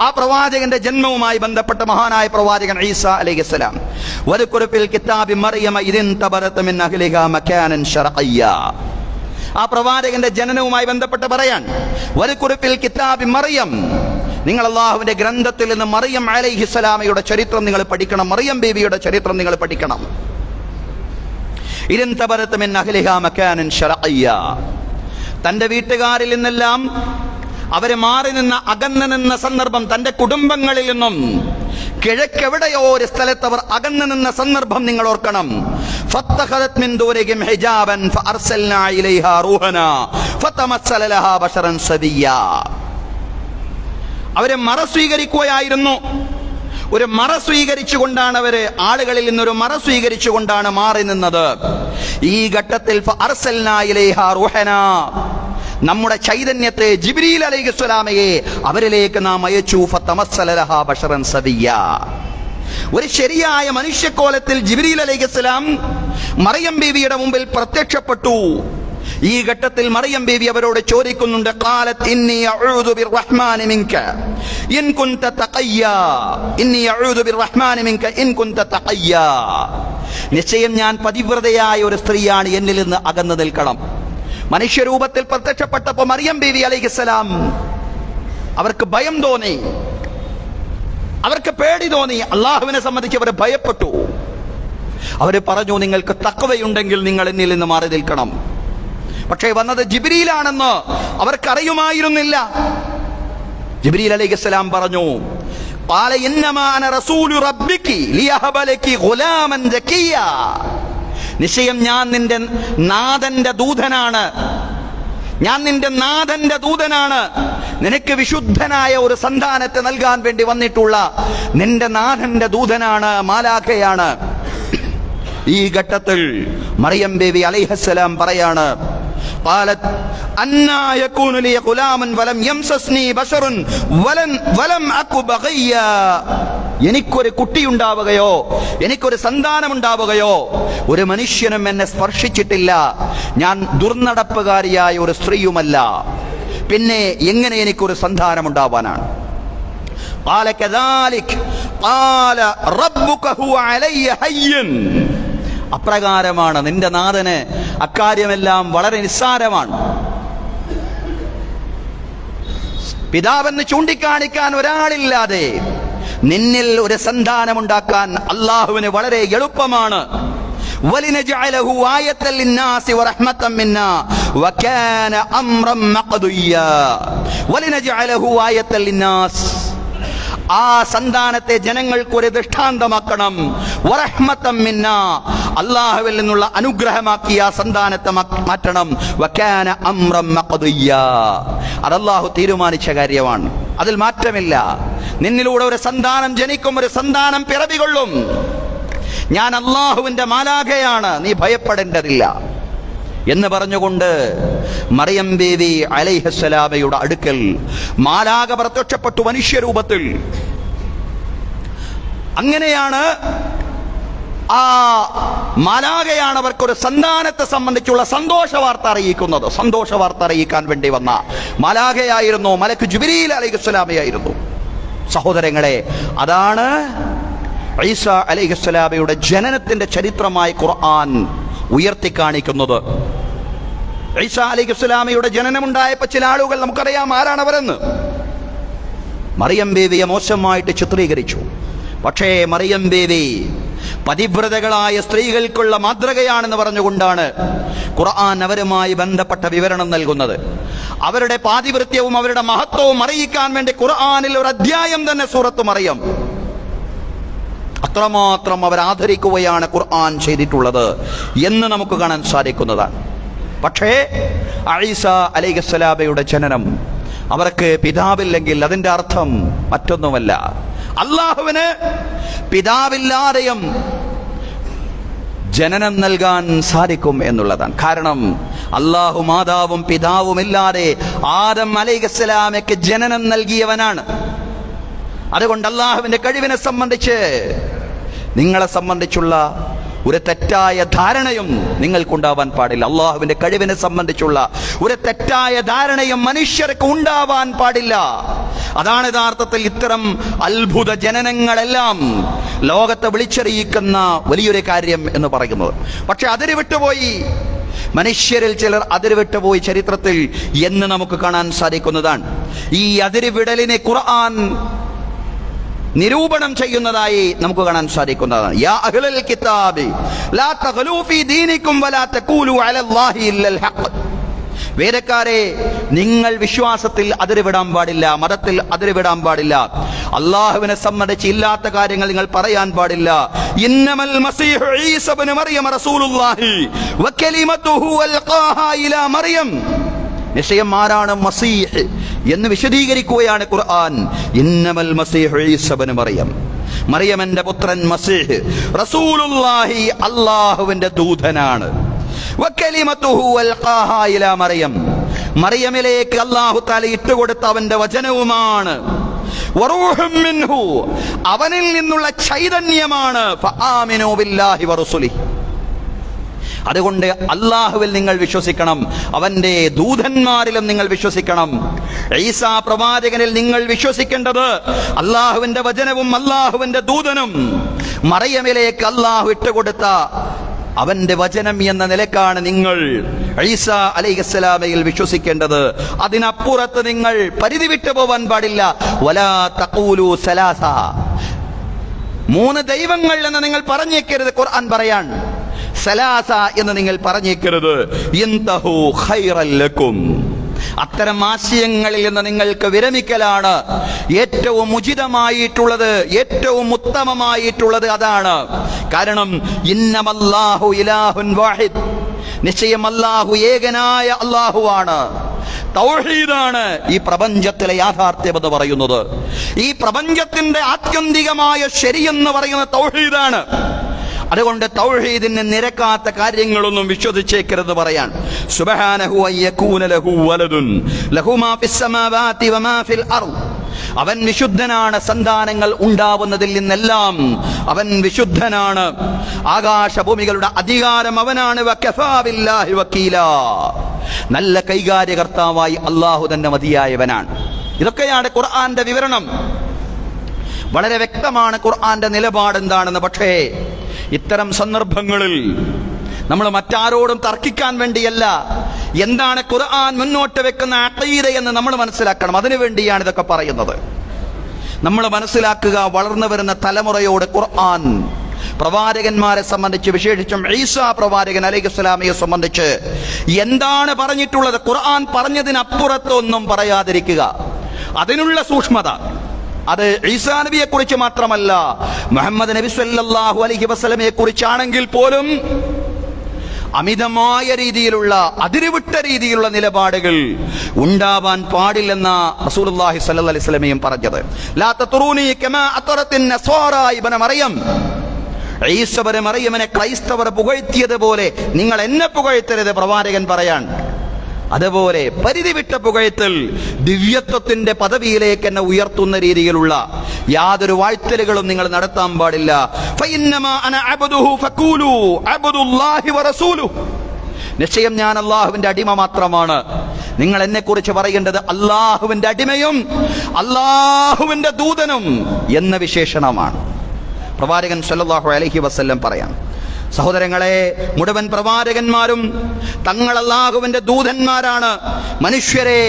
ആ പ്രവാചകന്റെ ജന്മവുമായി ബന്ധപ്പെട്ട മഹാനായ പ്രവാചകൻ ഈസാ അലൈഹിസ്സലാം. വദ്കുർ ഫിൽ കിതാബി മറിയമ ഇദിൻ തബറത മിൻ അഹ്ലിഹാ മകാനൻ ശർഇയ്യ. ആ പ്രവാചകന്റെ ജനനവുമായി ബന്ധപ്പെട്ട് പറയാൻ, വദ്കുർ ഫിൽ കിതാബി മറിയം, നിങ്ങൾ അല്ലാഹുവിന്റെ ഗ്രന്ഥത്തിൽ നിന്ന് മറിയം അലൈഹിസ്സലാമയുടെ ചരിത്രം നിങ്ങൾ പഠിക്കണം. മറിയം ബീവിയുടെ ചരിത്രം നിങ്ങൾ പഠിക്കണം. ഇദിൻ തബറത മിൻ അഹ്ലിഹാ മകാനൻ ശർഇയ്യ. തന്റെ വീട്ടുകാരിൽ നിന്നെല്ലാം അവരെ മാറി നിന്ന, അകന്നു നിന്ന സന്ദർഭം, തന്റെ കുടുംബങ്ങളിൽ നിന്നും കിഴക്കെവിടെയോ ഒരു സ്ഥലത്ത് അവർ അകന്നു നിന്ന സന്ദർഭം നിങ്ങൾ ഓർക്കണം. ഫത്തഖദത് മിൻ ദൂരിഹിം ഹിജാബൻ ഫഅർസൽനാ ഇലൈഹാ റൂഹനാ ഫതമസ്സല ലഹാ ബശറൻ സവിയ്യ. അവരെ മറ സ്വീകരിക്കുകയായിരുന്നു. ഒരു മറ സ്വീകരിച്ചുകൊണ്ടാണ് അവര്, ആളുകളിൽ നിന്നൊരു മറ സ്വീകരിച്ചുകൊണ്ടാണ് മാറി നിന്നത്. ഈ ഘട്ടത്തിൽ ഫഅർസൽനാ ഇലൈഹാ റൂഹനാ, നമ്മുടെ ചൈതന്യത്തെ, ജിബ്രീൽ അലൈഹിസ്സലാമയെ അവരിലേക്ക് നാം അയച്ചു. ഫതമസ്സല ലഹാ ബശറൻ സവിയ്യ. ഒരു ശരിയായ മനുഷ്യക്കോലത്തിൽ ജിബ്രീൽ അലൈഹിസ്സലാം മറിയം ബീവിയുടെ മുമ്പിൽ പ്രത്യക്ഷപ്പെട്ടു. ഈ ഘട്ടത്തിൽ മറിയം ബീവി അവരോട് ചോദിക്കുന്നുണ്ട്, ഖാലത് ഇന്നി അഊദു ബിർറഹ്മാനി മിൻക ഇൻ കുൻത തഖയ്യാ. ഇന്നി അഊദു ബിർറഹ്മാനി മിൻക ഇൻ കുൻത തഖയ്യാ. നിശ്ചയം ഞാൻ പതിവ്രതയായ ഒരു സ്ത്രീയാണ്, എന്നിൽ നിന്ന് അകന്നു നിൽക്കണം. മനുഷ്യരൂപത്തിൽ പ്രത്യക്ഷപ്പെട്ടപ്പോൾ മറിയം ബീവി അലൈഹിസ്സലാം അവർക്ക് ഭയം തോന്നി, അവർക്ക് പേടി തോന്നി. അള്ളാഹുവിനെ സംബന്ധിച്ച് അവർ ഭയപ്പെട്ടു. അവര് പറഞ്ഞു, നിങ്ങൾക്ക് തഖ്വയുണ്ടെങ്കിൽ നിങ്ങൾ എന്നിൽ നിന്ന് മാറി നിൽക്കണം. പക്ഷേ വന്നത് ജിബ്രീലാണെന്ന് അവർക്കറിയുമായിരുന്നില്ല. ജിബ്രീൽ അലൈഹിസ്സലാം പറഞ്ഞു, ഖാല ഇന്നമാ അന റസൂലു റബ്ബികി ലിയഹബ ലകി ഗുലാമൻ സക്കിയ. നിശ്ചയം ഞാൻ നിന്റെ നാഥന്റെ ദൂതനാണ്, ഞാൻ നിന്റെ നാഥന്റെ ദൂതനാണ്. നിനക്ക് വിശുദ്ധനായ ഒരു സന്താനത്തെ നൽകാൻ വേണ്ടി വന്നിട്ടുള്ള നിന്റെ നാഥന്റെ ദൂതനാണ്, മാലാഖയാണ്. ഈ ഘട്ടത്തിൽ മറിയം ബീവി അലൈഹിസ്സലാം പറയാണ്, قالت أنا يكون لي غلام ولم يمسسني بشر ولم أك بغيا. എനിക്കൊരു കുട്ടിയുണ്ടാവുകയോ എനിക്കൊരു സന്താനമുണ്ടാവുകയോ ഒരു മനുഷ്യനും എന്നെ സ്പർശിച്ചിട്ടില്ല. ഞാൻ ദുർനടപ്പുകാരിയായ ഒരു സ്ത്രീയുമല്ല. പിന്നെ എങ്ങനെ എനിക്കൊരു സന്താനമുണ്ടാവാനാണ്? قال كذلك قال ربك هو علي هين. അപ്രകാരമാണ്, നിന്റെ നാഥന് അക്കാര്യമെല്ലാം വളരെ നിസ്സാരമാണ്. പിതാവെന്ന് ചൂണ്ടിക്കാണിക്കാൻ ഒരാളില്ലാതെ നിന്നിൽ ഒരു സന്താനമുണ്ടാക്കാൻ അള്ളാഹുവിന് വളരെ എളുപ്പമാണ്. വലിനജഅലഹു ആയത്തൻ ലിന്നാസി വറഹ്മത്തൻ മിന്നാ വകാന അംറൻ മഖ്ദിയ്യാ. വലിനജഅലഹു ആയത്തൻ ലിന്നാസ്, ആ സന്താനത്തെ ജനങ്ങൾക്ക് ഒരു ദൃഷ്ടാന്തമാക്കണം. വറഹ്മത്തൻ മിന്നാ, അല്ലാഹുവിൽ നിന്നുള്ള അനുഗ്രഹമാക്കി ആ സന്താനത്തെ മാറ്റണം. വകാന അംറൻ മഖ്ദിയ്യാ, അത് അല്ലാഹു തീരുമാനിച്ച കാര്യമാണ്, അതിൽ മാറ്റമില്ല. നിന്നിലൂടെ ഒരു സന്താനം ജനിക്കും, ഒരു സന്താനം പിറവികൊള്ളും. ഞാൻ അല്ലാഹുവിന്റെ മാലാഖയാണ്, നീ ഭയപ്പെടേണ്ടതില്ല എന്ന് പറഞ്ഞുകൊണ്ട് മറിയം ബീവി അലൈഹിസ്സലാമയുടെ അടുക്കൽ മാലാഖ പ്രത്യക്ഷപ്പെട്ടു മനുഷ്യരൂപത്തിൽ. അങ്ങനെയാണ് ആ മാലാഖയാണ് അവർക്കൊരു സന്താനത്തെ സംബന്ധിച്ചുള്ള സന്തോഷ വാർത്ത അറിയിക്കുന്നത്. സന്തോഷ വാർത്ത അറിയിക്കാൻ വേണ്ടി വന്ന മാലാഖയായിരുന്നു, മലക്ക് ജിബ്രീൽ അലൈഹിസ്സലാമയായിരുന്നു. സഹോദരങ്ങളെ, അതാണ് ഈസ അലൈഹിസ്സലാമയുടെ ജനനത്തിന്റെ ചരിത്രമായി ഖുർആൻ ഉയർത്തി കാണിക്കുന്നത്. ഈസ അലൈഹിസ്സലാമയുടെ ജനനമുണ്ടായപ്പോൾ ചില ആളുകൾ, നമുക്കറിയാം ആരാണ് അവരെന്ന്, മറിയം ബീവിയെ മോശമായിട്ട് ചിത്രീകരിച്ചു. പക്ഷേ മറിയം ബീവി പതിവ്രതകളായ സ്ത്രീകൾക്കുള്ള മാതൃകയാണെന്ന് പറഞ്ഞുകൊണ്ടാണ് ഖുർആൻ അവരുമായി ബന്ധപ്പെട്ട വിവരണം നൽകുന്നത്. അവരുടെ പാതിവൃത്യവും അവരുടെ മഹത്വവും അറിയിക്കാൻ വേണ്ടി ഖുർആനിൽ ഒരു അധ്യായം തന്നെ സൂറത്ത് മറിയം. അത്രമാത്രം അവർ ആദരിക്കുകയാണ് ഖുർആൻ ചെയ്തിട്ടുള്ളത് എന്ന് നമുക്ക് കാണാൻ സാധിക്കുന്നതാണ്. പക്ഷേ ഈസ അലൈഹിസ്സലാമയുടെ ജനനം, അവർക്ക് പിതാവില്ലെങ്കിൽ അതിന്റെ അർത്ഥം മറ്റൊന്നുമല്ല, അല്ലാഹുവിന് പിതാവില്ലാതെയും ജനനം നൽകാൻ സാധിക്കും എന്നുള്ളതാണ്. കാരണം അല്ലാഹു മാതാവും പിതാവുമില്ലാതെ ആദം അലൈഹിസ്സലാമയ്ക്ക് ജനനം നൽകിയവനാണ്. അതുകൊണ്ട് അല്ലാഹുവിന്റെ കഴിവിനെ സംബന്ധിച്ച്, നിങ്ങളെ സംബന്ധിച്ചുള്ള ഒരു തെറ്റായ ധാരണയും നിങ്ങൾക്കുണ്ടാവാൻ പാടില്ല. അല്ലാഹുവിന്റെ കഴിവിനെ സംബന്ധിച്ചുള്ള ഒരു തെറ്റായ ധാരണയും മനുഷ്യർക്ക് ഉണ്ടാവാൻ പാടില്ല. അതാണ് യഥാർത്ഥത്തിൽ ഇത്തരം അത്ഭുത ജനനങ്ങളെല്ലാം ലോകത്തെ വിളിച്ചറിയിക്കുന്ന വലിയൊരു കാര്യം എന്ന് പറയുന്നത്. പക്ഷെ അതിര് വിട്ടുപോയി, മനുഷ്യരിൽ ചിലർ അതിര് വിട്ടുപോയി ചരിത്രത്തിൽ എന്ന് നമുക്ക് കാണാൻ സാധിക്കുന്നതാണ്. ഈ അതിര് വിടലിനെ ഖുർആൻ നിരൂപണം ചെയ്യുന്നതായി നമുക്ക് കാണാൻ സാധിക്കുന്നതാണ്. യാ അഹ്ലൽ കിതാബി ലാ തഗ്ലൂ ഫീ ദീനികും വലാ തഖൂലു അലല്ലാഹി ഇല്ലൽ ഹഖ്. വേദക്കാരെ, നിങ്ങൾ വിശ്വാസത്തിൽ അതിരുവിടാൻ പാടില്ല, മതത്തിൽ അതിരുവിടാൻ പാടില്ല, അല്ലാഹുവിനെ സംബന്ധിച്ച് ഇല്ലാത്ത കാര്യങ്ങൾ നിങ്ങൾ പറയാൻ പാടില്ല. ഇന്നമൽ മസീഹു ഈസ ഇബ്നു മറിയം റസൂലുള്ളാഹി വകലിമതുഹു അൽഖാഹാ ഇലാ മറിയം. നിശ്ചയം ആരാണ് മസീഹ് എന്ന് വിശദീകരിക്കുകയാണ് ഖുർആൻ. ഇന്നമൽ മസീഹു ഈസ ഇബ്നു മറിയം, മറിയമിന്റെ പുത്രൻ മസീഹ് റസൂലുള്ളാഹി, അല്ലാഹുവിന്റെ ദൂതനാണ്. വകലിമതുഹു അൽഖാഹാ ഇലാ മറിയം, മറിയമിലേക്ക് അല്ലാഹു തആല ഇട്ടുകൊടുത്ത അവന്റെ വചനവുമാണ്. വറൂഹും മിൻഹു, അവനിൽ നിന്നുള്ള ചൈതന്യമാണ്. ഫആമിനൂ ബില്ലാഹി വറസൂലിഹി, അതുകൊണ്ട് അല്ലാഹുവിൽ നിങ്ങൾ വിശ്വസിക്കണം, അവന്റെ ദൂതന്മാരിലും നിങ്ങൾ വിശ്വസിക്കണം. ഈസാ പ്രവാചകനിൽ നിങ്ങൾ വിശ്വസിക്കേണ്ടത് അല്ലാഹുവിന്റെ വചനവും അല്ലാഹുവിന്റെ ദൂതനും, മറിയമിലേക്ക് അല്ലാഹു ഇട്ടുകൊടുത്ത അവന്റെ വചനം എന്ന നിലക്കാണ് നിങ്ങൾ ഈസാ അലൈഹിസ്സലാമയിൽ വിശ്വസിക്കേണ്ടത്. അതിനപ്പുറത്ത് നിങ്ങൾ പരിധി വിട്ടു പോവാൻ പാടില്ല. വലാ തഖൂലു സലാസ, 3 ദൈവങ്ങൾ എന്ന് നിങ്ങൾ പറഞ്ഞേക്കരുത്. ഖുർആൻ പറയാൻ സലാസ എന്ന് നിങ്ങൾ പറഞ്ഞേക്കരുത്. ഇൻതഹു ഖൈറൻ ലക്കും, അത്തരം ആശയങ്ങളിൽ നിന്ന് നിങ്ങൾക്ക് വിരമിക്കലാണ് ഏറ്റവും ഉചിതമായിട്ടുള്ളത്, ഏറ്റവും ഉത്തമമായിട്ടുള്ളത് അതാണ്. കാരണം ഇന്നമല്ലാഹു ഇലാഹുൻ വാഹിദ്, നിശ്ചയം അല്ലാഹു ഏകനായ അല്ലാഹുവാണ്. തൗഹീദാണ് ഈ പ്രപഞ്ചത്തിലെ യാഥാർത്ഥ്യം എന്ന് പറയുന്നത്. ഈ പ്രപഞ്ചത്തിന്റെ ആത്യന്തികമായ ശരിയെന്ന് പറയുന്ന തൗഹീദാണ്. അതുകൊണ്ട് തൗഹീദിന് നിരക്കാത്ത കാര്യങ്ങളൊന്നും വിശ്വസിച്ചേക്കരുത് പറയാൻ. സുബ്ഹാനഹു അയ്യകൂന ലഹു വലദുൻ ലഹു മാ ഫിസ് സമാവാതി വമാ ഫിൽ അർദ്, അവൻ വിശുദ്ധനാണ്, സന്താനങ്ങൾ ഉണ്ടാവുന്നതിൽ നിന്നെല്ലാം അവൻ വിശുദ്ധനാണ്. ആകാശഭൂമികളുടെ അധികാരം അവനാണ്. വകഫാ ബില്ലാഹി വകീലാ, നല്ല കൈകാര്യകർത്താവായി അല്ലാഹു തന്നെ മതിയായവനാണ്. ഇതൊക്കെയാണ് ഖുർആന്റെ വിവരണം. വളരെ വ്യക്തമാണ് ഖുർആന്റെ നിലപാട് എന്താണെന്ന്. പക്ഷേ ഇത്തരം സന്ദർഭങ്ങളിൽ നമ്മൾ മറ്റാരോടും തർക്കിക്കാൻ വേണ്ടിയല്ല, എന്താണ് ഖുർആൻ മുന്നോട്ട് വെക്കുന്ന അഖീദ എന്ന് നമ്മൾ മനസ്സിലാക്കണം. അതിനു വേണ്ടിയാണ് ഇതൊക്കെ പറയുന്നത്. നമ്മൾ മനസ്സിലാക്കുക, വളർന്നു വരുന്ന തലമുറയോട് ഖുർആൻ പ്രവാചകന്മാരെ സംബന്ധിച്ച്, വിശേഷിച്ചും ഈസാ പ്രവാചകൻ അലൈഹിസ്സലാമയെ സംബന്ധിച്ച് എന്താണ് പറഞ്ഞിട്ടുള്ളത്, ഖുർആൻ പറഞ്ഞതിനപ്പുറത്തൊന്നും പറയാതിരിക്കുക. അതിനുള്ള സൂക്ഷ്മത അത് ഈസാ നബിയെ കുറിച്ച് മാത്രമല്ല, മുഹമ്മദ് നബി സല്ലല്ലാഹു അലൈഹി വസല്ലമയെ കുറിച്ചാണെങ്കിൽ പോലും അമിതമായ രീതിയിലുള്ള, അതിരുവിട്ട രീതിയിലുള്ള നിലപാടുകൾ ഉണ്ടാവാൻ പാടില്ലെന്ന റസൂലുള്ളാഹി സ്വല്ലല്ലാഹു അലൈഹി വസല്ലമയും പറഞ്ഞത്. ലാ തത്റൂനി കമാ അത്റത്തിൻ നസ്വാറാ ഇബ്ന മറിയം, ഈസ ഇബ്നു മറിയമിനെ ക്രൈസ്തവർ പുകഴ്ത്തിയതുപോലെ നിങ്ങൾ എന്നെ പുകഴ്ത്തരുത്, പ്രവാചകൻ പറയാൻ. അതുപോലെ പരിധി വിട്ട പുകഴ്ത്തൽ, ദിവ്യത്വത്തിന്റെ പദവിയിലേക്ക് എന്നെ ഉയർത്തുന്ന രീതിയിലുള്ള യാതൊരു വാഴ്ത്തലുകളും നിങ്ങൾ നടത്താൻ പാടില്ല. ഫഇന്നമാ അന അബ്ദുഹു ഫഖൂലു അബ്ദുല്ലാഹി വറസൂലുഹു, നിശ്ചയം ഞാൻ അല്ലാഹുവിന്റെ അടിമ മാത്രമാണ്. നിങ്ങൾ എന്നെ കുറിച്ച് പറയേണ്ടത് അല്ലാഹുവിന്റെ അടിമയും അല്ലാഹുവിന്റെ ദൂതനും എന്ന വിശേഷണമാണ്. പ്രവാചകൻ സല്ലല്ലാഹു അലൈഹി വസല്ലം പറയാം, സഹോദരങ്ങളെ, മുഴുവൻ പ്രവാചകന്മാരും തങ്ങൾ അല്ലാഹുവിന്റെ ദൂതന്മാരാണ്. മനുഷ്യരെ,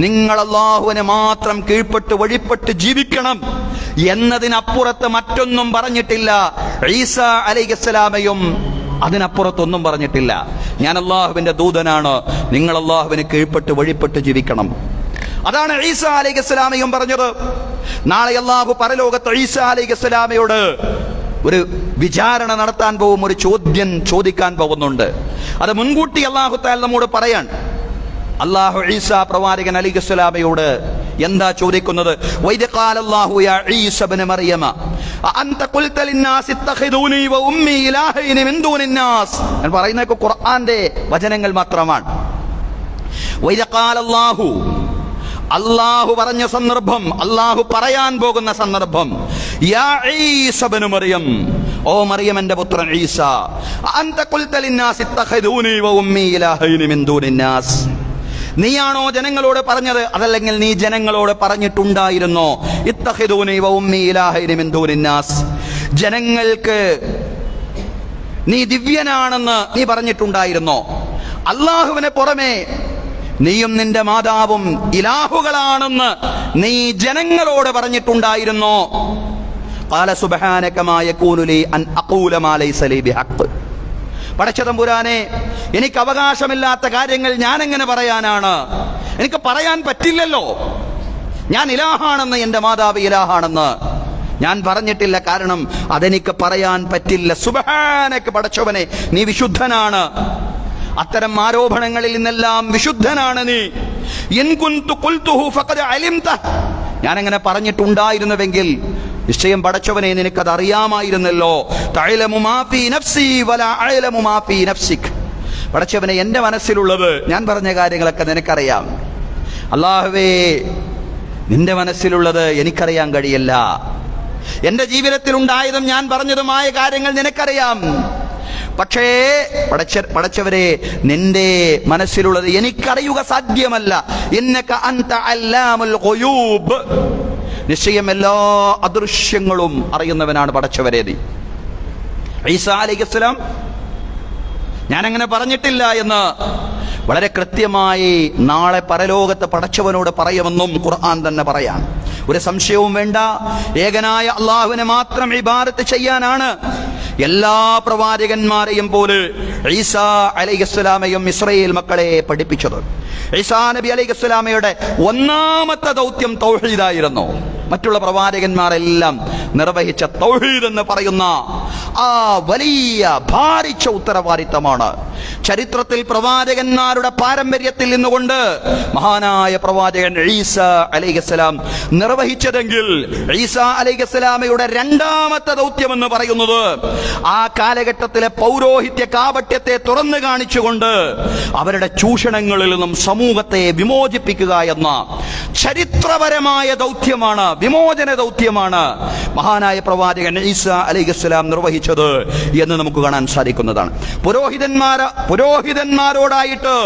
നിങ്ങൾ അല്ലാഹുവിനെ മാത്രം കീഴ്പ്പെട്ട് വഴിപ്പെട്ട് ജീവിക്കണം എന്നതിനപ്പുറത്ത് മറ്റൊന്നും പറഞ്ഞിട്ടില്ല. ഈസാ അലൈഹിസ്സലാമയും അതിനപ്പുറത്തൊന്നും പറഞ്ഞിട്ടില്ല. ഞാൻ അല്ലാഹുവിന്റെ ദൂതനാണ്, നിങ്ങൾ അല്ലാഹുവിനെ കീഴ്പ്പെട്ട് വഴിപ്പെട്ട് ജീവിക്കണം. അതാണ് ഈസാ അലൈഹിസ്സലാമയും പറഞ്ഞത്. നാളെ അല്ലാഹു പരലോകത്ത് ഈസാ അലൈഹിസ്സലാമയോട് ഒരു വിചാരണ നടത്താൻ പോകും, ഒരു ചോദ്യം ചോദിക്കാൻ പോകുന്നുണ്ട്. അത് മുൻകൂട്ടി അല്ലാഹു തആല നമ്മോട് പറയാൻ. അല്ലാഹു ഈസാ പ്രവാചകൻ അലൈഹിസ്സലാമയോട് എന്താ ചോദിക്കുന്നത്? വൈദ ഖാല അല്ലാഹു യാ ഈസ ഇബ്നു മറിയമ അൻത ഖുൽത ലിന്നാസ് ഇത്തഖിദൂനി വ ഉമ്മി ഇലാഹൈനി മിൻ ദൂനിന്നാസ്. ഞാൻ പറയുന്നതൊക്കെ ഖുർആന്റെ വചനങ്ങൾ മാത്രമാണ്. വൈദ ഖാല അല്ലാഹു, അല്ലാഹു പറഞ്ഞ സന്ദർഭം, അല്ലാഹു പറയാൻ പോകുന്ന സന്ദർഭം. യാ ഈസ ഇബ്നു മറിയം, ഓ മറിയമിന്റെ പുത്രൻ ഈസ, അൻത ഖുൽത ലിന്നാസ് ഇത്തഖിദൂനി വ ഉമ്മി ഇലാഹൈനി മിൻ ദൂനിന്നാസ്, നീയാണോ ജനങ്ങളോട് പറഞ്ഞത്, അതല്ലെങ്കിൽ നീ ജനങ്ങളോട് പറഞ്ഞിട്ടുണ്ടായിരുന്നോ? ഇത്തഖിദൂനി വ ഉമ്മി ഇലാഹൈനി മിൻ ദൂനിന്നാസ്, ജനങ്ങൾക്ക് നീ ദിവ്യനാണെന്ന് നീ പറഞ്ഞിട്ടുണ്ടായിരുന്നോ? അല്ലാഹുവിനെ പുറമെ നീയും നിന്റെ മാതാവും ഇലാഹുകളാണെന്ന് നീ ജനങ്ങളോട് പറഞ്ഞിട്ടുണ്ടായിരുന്നോ? ഖാല സുബ്ഹാനക മാ യകൂനു ലി അൻ അഖൂല മാ ലൈസ ലി ബിഹഖ്, പടച്ചതമ്പുരാനെ, എനിക്ക് അവകാശമില്ലാത്ത കാര്യങ്ങൾ ഞാൻ എങ്ങനെ പറയാനാണ്? എനിക്ക് പറയാൻ പറ്റില്ലല്ലോ. ഞാൻ ഇലാഹാണെന്ന്, എൻ്റെ മാതാവ് ഇലാഹാണെന്ന് ഞാൻ പറഞ്ഞിട്ടില്ല. കാരണം അതെനിക്ക് പറയാൻ പറ്റില്ല. സുബ്ഹാനക, പടച്ചവനെ, നീ വിശുദ്ധനാണ്. അത്തരം ആരോപണങ്ങളിൽ നിന്നെല്ലാം വിശുദ്ധനാണ് നീ. ഇൻ കുൻതു ഖുൽതുഹു ഫഖദ് അലിംത, ഞാൻ അങ്ങനെ പറഞ്ഞിട്ടുണ്ടായിരുന്നുവെങ്കിൽ നിശ്ചയം പടച്ചവനെ നിനക്കത് അറിയാമായിരുന്നല്ലോ. തഅലമു മാ ഫീ നഫ്സി വലാ അഅലമു മാ ഫീ നഫ്സിക്, പടച്ചവനെ, എൻ്റെ മനസ്സിലുള്ളത്, ഞാൻ പറഞ്ഞ കാര്യങ്ങളൊക്കെ നിനക്കറിയാം. അല്ലാഹുവേ, നിന്റെ മനസ്സിലുള്ളത് എനിക്കറിയാൻ കഴിയില്ല. എൻ്റെ ജീവിതത്തിൽ ഉണ്ടായതും ഞാൻ പറഞ്ഞതുമായ കാര്യങ്ങൾ നിനക്കറിയാം. പക്ഷേ പടച്ചവരെ, നിന്റെ മനസ്സിലുള്ളത് എനിക്കറിയുക സാധ്യമല്ല. ഇന്നക അൻത അല്ലാമുൽ ഖുയൂബ്, നിശ്ചയം എല്ലാ അദൃശ്യങ്ങളും അറിയുന്നവനാണ് പടച്ചവരെ നീ. ഈസാ അലൈഹിസ്സലാം ഞാനങ്ങനെ പറഞ്ഞിട്ടില്ല എന്ന് വളരെ കൃത്യമായി നാളെ പരലോകത്ത് പടച്ചവനോട് പറയുമെന്നും ഖുർആൻ തന്നെ പറയാം. ഒരു സംശയവും വേണ്ട. ഏകനായ അല്ലാഹുവിനെ മാത്രം ഇബാദത്ത് ചെയ്യാനാണ് എല്ലാ പ്രവാചകന്മാരെയും പോലെ ഈസാ അലൈഹിസ്സലാമയും ഇസ്രായേൽ മക്കളെ പഠിപ്പിച്ചത്. ഈസാ നബി അലൈഹിസ്സലാമയുടെ ഒന്നാമത്തെ ദൗത്യം തൗഹീദായിരുന്നു. മറ്റുള്ള പ്രവാചകന്മാരെല്ലാം നിർവഹിച്ച തൗഹീദ് എന്ന് പറയുന്ന ആ വലിയ ഭാരിച്ച ഉത്തരവാദിത്തമാണ് ചരിത്രത്തിൽ പ്രവാചകന്മാരുടെ പാരമ്പര്യത്തിൽ നിന്നുകൊണ്ട് മഹാനായ പ്രവാചകൻ ഈസാ അലൈഹിസ്സലാം നിർവഹിച്ചതെങ്കിൽ, ഈസാ അലൈഹിസ്സലാമയുടെ രണ്ടാമത്തെ ദൗത്യം എന്ന് പറയുന്നത് ആ കാലഘട്ടത്തിലെ പൗരോഹിത്യ കാപട്യത്തെ തുറന്നു കാണിച്ചുകൊണ്ട് അവരുടെ ചൂഷണങ്ങളിൽ നിന്നും സമൂഹത്തെ വിമോചിപ്പിക്കുക എന്ന ചരിത്രപരമായ ദൗത്യമാണ്, വിമോചന ദൗത്യമാണ്. മഹാനായ പ്രവാചകൻ ഈസാ അലൈഹിസ്സലാം നിർവഹിച്ചത് എന്ന് നമുക്ക് കാണാൻ സാധിക്കുന്നതാണ്. പുരോഹിതന്മാരോടായിട്ട്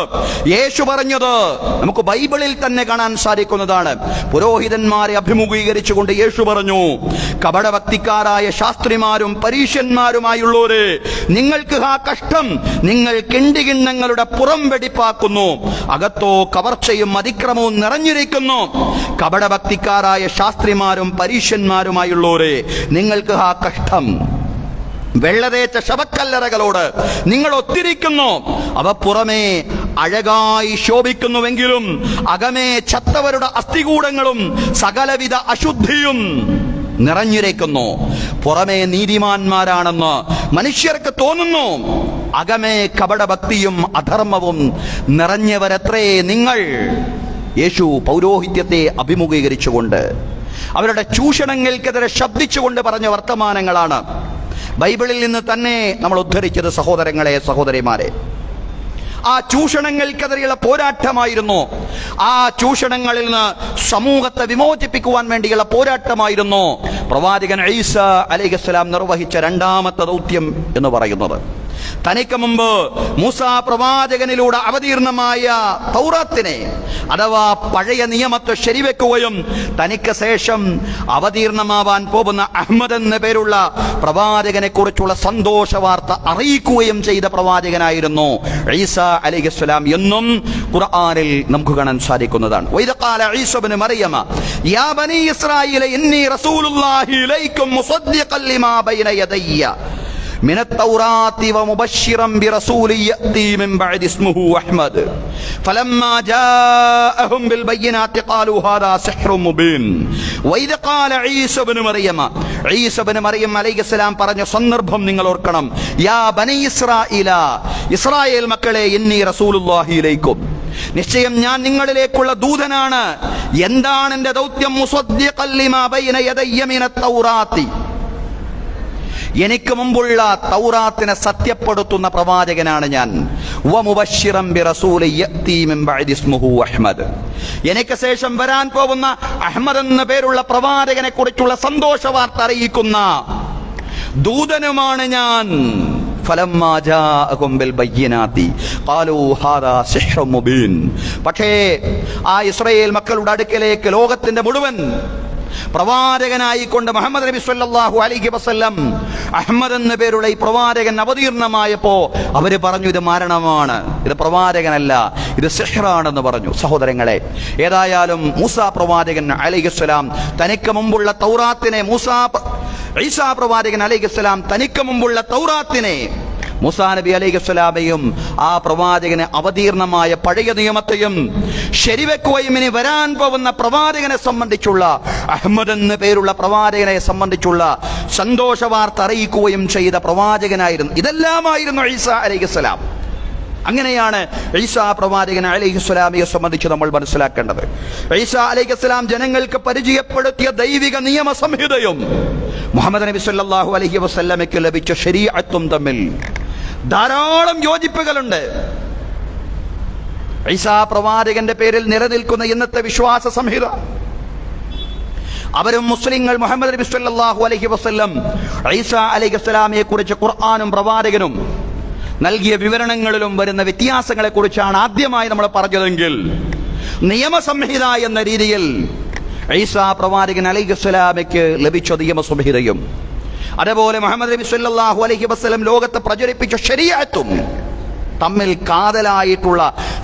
യേശു പറഞ്ഞത് നമുക്ക് ബൈബിളിൽ തന്നെ കാണാൻ സാധിക്കുന്നതാണ്. പുരോഹിതന്മാരെ അഭിമുഖീകരിച്ചുകൊണ്ട് യേശു പറഞ്ഞു, കപടഭക്തിക്കാരായ ശാസ്ത്രിമാരും പരീശന്മാരുമായുള്ളവരെ, നിങ്ങൾക്ക് ആ കഷ്ടം, നിങ്ങൾ കിണ്ടികിണ്ണങ്ങളുടെ പുറം വെടിപ്പാക്കുന്നു, അകത്തോ കവർച്ചയും അതിക്രമവും നിറഞ്ഞിരിക്കുന്നു. കപടഭക്തിക്കാരായ ശാസ്ത്രിമാരും പരീശന്മാരുമായുള്ളവരെ, നിങ്ങൾക്ക് ആ കഷ്ടം. വെള്ളതേച്ച ശവക്കല്ലറകളോട് നിങ്ങൾ ഒത്തിരിക്കുന്നു, അവ പുറമേ അഴകായി ശോഭിക്കുന്നുവെങ്കിലും അകമേ ചത്തവരുടെ അസ്ഥികൂടങ്ങളും സകലവിധ അശുദ്ധിയും നിറഞ്ഞിരിക്കുന്നു. പുറമേ നീതിമാന്മാരാണെന്ന് മനുഷ്യർക്ക് തോന്നുന്നു, അകമേ കപടഭക്തിയും അധർമ്മവും നിറഞ്ഞവരത്രേ നിങ്ങൾ. യേശു പൗരോഹിത്യത്തെ അഭിമുഖീകരിച്ചുകൊണ്ട് അവരുടെ ചൂഷണങ്ങൾക്കെതിരെ ശബ്ദിച്ചുകൊണ്ട് പറഞ്ഞ വർത്തമാനങ്ങളാണ് ബൈബിളിൽ നിന്ന് തന്നെ നമ്മൾ ഉദ്ധരിച്ചത്. സഹോദരങ്ങളെ, സഹോദരിമാരെ, ആ ചൂഷണങ്ങൾക്കെതിരെയുള്ള പോരാട്ടമായിരുന്നു. ആ ചൂഷണങ്ങളിൽ നിന്ന് സമൂഹത്തെ വിമോചിപ്പിക്കുവാൻ വേണ്ടിയുള്ള പോരാട്ടമായിരുന്നു പ്രവാചകൻ ഈസാ അലൈഹിസ്സലാം നിർവഹിച്ച രണ്ടാമത്തെ ദൗത്യം എന്ന് പറയുന്നത്. തനിക്ക് മുമ്പ് മൂസാ പ്രവാചകനിലൂടെ അവതീർണമായ തൗറാത്തിനെ അഥവാ പഴയ നിയമത്തെ ശരിവെക്കുകയും തനിക്ക് ശേഷം അവതീർണമാവാൻ പോകുന്ന അഹ്മദ് എന്ന പേരുള്ള പ്രവാചകനെ കുറിച്ചുള്ള സന്തോഷ വാർത്ത അറിയിക്കുകയും ചെയ്ത പ്രവാചകനായിരുന്നു ഈസാ അലൈഹിസ്സലാം എന്നും ഖുർആനിൽ നമുക്ക് കാണാൻ സാധിക്കുന്നതാണ്. വഇദ ഖാല ഈസ ഇബ്നു മറിയമ യാ ബനി ഇസ്രായീല ഇന്നി റസൂലുള്ളാഹി ഇലൈക്കും മുസദ്ദിഖൻ ലിമാ ബൈന യദയ്യ من التوراة ومبشرا برسول يأتي من بعد اسمه أحمد فلما جاءهم بالبينات قالوا هذا سحر مبين وإذ قال عيسى بن مريم عيسى بن مريم عليه السلام പറഞ്ഞ സന്ദർഭം നിങ്ങൾ ഓർക്കണം. യാ ബനി ഇസ്രായീല, ഇസ്രായേൽ മക്കളെ, ഇന്നി റസൂലുള്ളാഹി ഇലൈക്കും, നിശ്ചയം ഞാൻ നിങ്ങളിലേക്കുള്ള ദൂതനാണ്. എന്താണ് എന്റെ ദൗത്യം? മുസദ്ദിഖൻ ലിമാ ബൈന യദയ്യ മിനത് തൗറാത്തി, എനിക്ക് മുമ്പുള്ള തൗറാത്തിനെ സത്യപ്പെടുത്തുന്ന പ്രവാചകനാണ് ഞാൻ. വമുബശ്ശിറൻ ബിറസൂലി യഅതി മിൻ ബഅദി ഇസ്മുഹു അഹ്മദ്, എനിക്ക് ശേഷം വരാൻ പോകുന്ന അഹ്മദ് എന്ന പേരുള്ള പ്രവാചകനെ കുറിച്ചുള്ള സന്തോഷ വാർത്ത അറിയിക്കുന്ന ദൂതനുമാണ് ഞാൻ. ഫലമ്മാ ജാഅകും ബിൽ ബയ്യിനാതി ഖാലൂ ഹാദാ സിഹ്റുൻ മുബീൻ. പക്ഷേ ആ ഇസ്രായേൽ മക്കളുടെ അടുക്കലേക്ക് ലോകത്തിന്റെ മുഴുവൻ പ്രവാചകനായിക്കൊണ്ട് മുഹമ്മദ് നബി സല്ലല്ലാഹു അലൈഹി വസല്ലം അഹ്മദ് എന്ന പേരുള്ള ഈ പ്രവാചകൻ അവതീർണമായപ്പോ അവര് പറഞ്ഞു, ഇത് മാരണമാണ്, ഇത് പ്രവാചകനല്ല, ഇത് സിഹ്റാണെന്ന് പറഞ്ഞു. സഹോദരങ്ങളെ, ഏതായാലും മൂസാ പ്രവാചകൻ അലൈഹിസ്സലാം തനിക്ക് മുമ്പുള്ള തൗറാത്തിനെ, ഈസാ പ്രവാചകൻ അലൈഹിസ്സലാം തനിക്ക് മുമ്പുള്ള തൗറാത്തിനെ, മൂസാ നബി അലൈഹിസ്സലാമയും ആ പ്രവാചകനെ അവതീർണമായ പഴയ നിയമത്തെയും ശരിവെക്കുകയും ഇനി വരാൻ പോകുന്ന പ്രവാചകനെ സംബന്ധിച്ചുള്ള അഹ്മദ് എന്ന പേരുള്ള പ്രവാചകനെ സംബന്ധിച്ചുള്ള സന്തോഷ വാർത്ത അറിയിക്കുകയും ചെയ്ത പ്രവാചകനായിരുന്നു. ഇതെല്ലാമായിരുന്നു ഈസാ അലൈഹിസ്സലാം. അങ്ങനെയാണ് ഈസാ പ്രവാചകൻ അലൈഹിസ്സലാമിയെ സംബന്ധിച്ച് നമ്മൾ മനസ്സിലാക്കേണ്ടത്. ഈസാ അലൈഹിസ്സലാം ജനങ്ങൾക്ക് പരിചയപ്പെടുത്തിയ ദൈവിക നിയമ സംഹിതയും മുഹമ്മദ് നബി സല്ലല്ലാഹു അലൈഹി വസല്ലമയ്ക്ക് ലഭിച്ച ശരീഅത്തും തമ്മിൽ ധാരാളം യോജിപ്പുകളുണ്ട്. ഈസാ പ്രവാചകന്റെ പേരിൽ നിലനിൽക്കുന്ന ഇന്നത്തെ വിശ്വാസ സംഹിത, അവരും മുസ്ലിങ്ങൾ മുഹമ്മദ് നബി സല്ലല്ലാഹു അലൈഹി വസല്ലം ഈസാ അലൈഹിസ്സലാമിയെ കുറിച്ച് ഖുർആനും പ്രവാചകനും നൽകിയ വിവരണങ്ങളിലും വരുന്ന വ്യത്യാസങ്ങളെ കുറിച്ചാണ് ആദ്യമായി നമ്മൾ പറഞ്ഞതെങ്കിൽ, നിയമസംഹിത എന്ന രീതിയിൽ ഈസാ പ്രവാചകൻ അലൈഹിസ്സലാമയ്ക്ക് ലഭിച്ച നിയമസംഹിതയും അതേപോലെ മുഹമ്മദ് നബി സല്ലല്ലാഹു അലൈഹി വസല്ലം ലോകത്ത് പ്രചരിപ്പിച്ച ശരീഅത്തും തമ്മിൽ കാതലായിട്ടുള്ള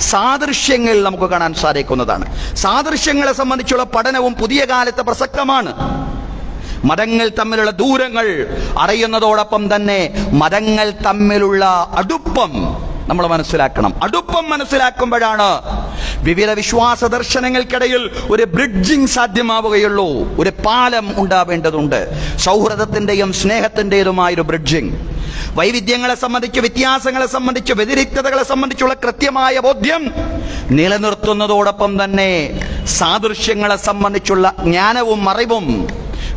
സാദൃശ്യങ്ങൾ നമുക്ക് കാണാൻ സാധിക്കുന്നതാണ്. സാദൃശ്യങ്ങളെ സംബന്ധിച്ചുള്ള പഠനവും പുതിയ കാലത്ത് പ്രസക്തമാണ്. മതങ്ങൾ തമ്മിലുള്ള ദൂരങ്ങൾ അറിയുന്നതോടൊപ്പം തന്നെ മതങ്ങൾ തമ്മിലുള്ള അടുപ്പം നമ്മൾ മനസ്സിലാക്കണം. അടുപ്പം മനസ്സിലാക്കുമ്പോഴാണ് വിവിധ വിശ്വാസ ദർശനങ്ങൾക്കിടയിൽ ഒരു ബ്രിഡ്ജിങ് സാധ്യമാവുകയുള്ളൂ. ഒരു പാലം ഉണ്ടാവേണ്ടതുണ്ട്, സൗഹൃദത്തിന്റെയും സ്നേഹത്തിന്റേതുമായൊരു ബ്രിഡ്ജിങ്. വൈവിധ്യങ്ങളെ സംബന്ധിച്ച്, വ്യത്യാസങ്ങളെ സംബന്ധിച്ച്, വ്യതിരിക്തതകളെ സംബന്ധിച്ചുള്ള കൃത്യമായ ബോധ്യം നിലനിർത്തുന്നതോടൊപ്പം തന്നെ സാദൃശ്യങ്ങളെ സംബന്ധിച്ചുള്ള ജ്ഞാനവും അറിവും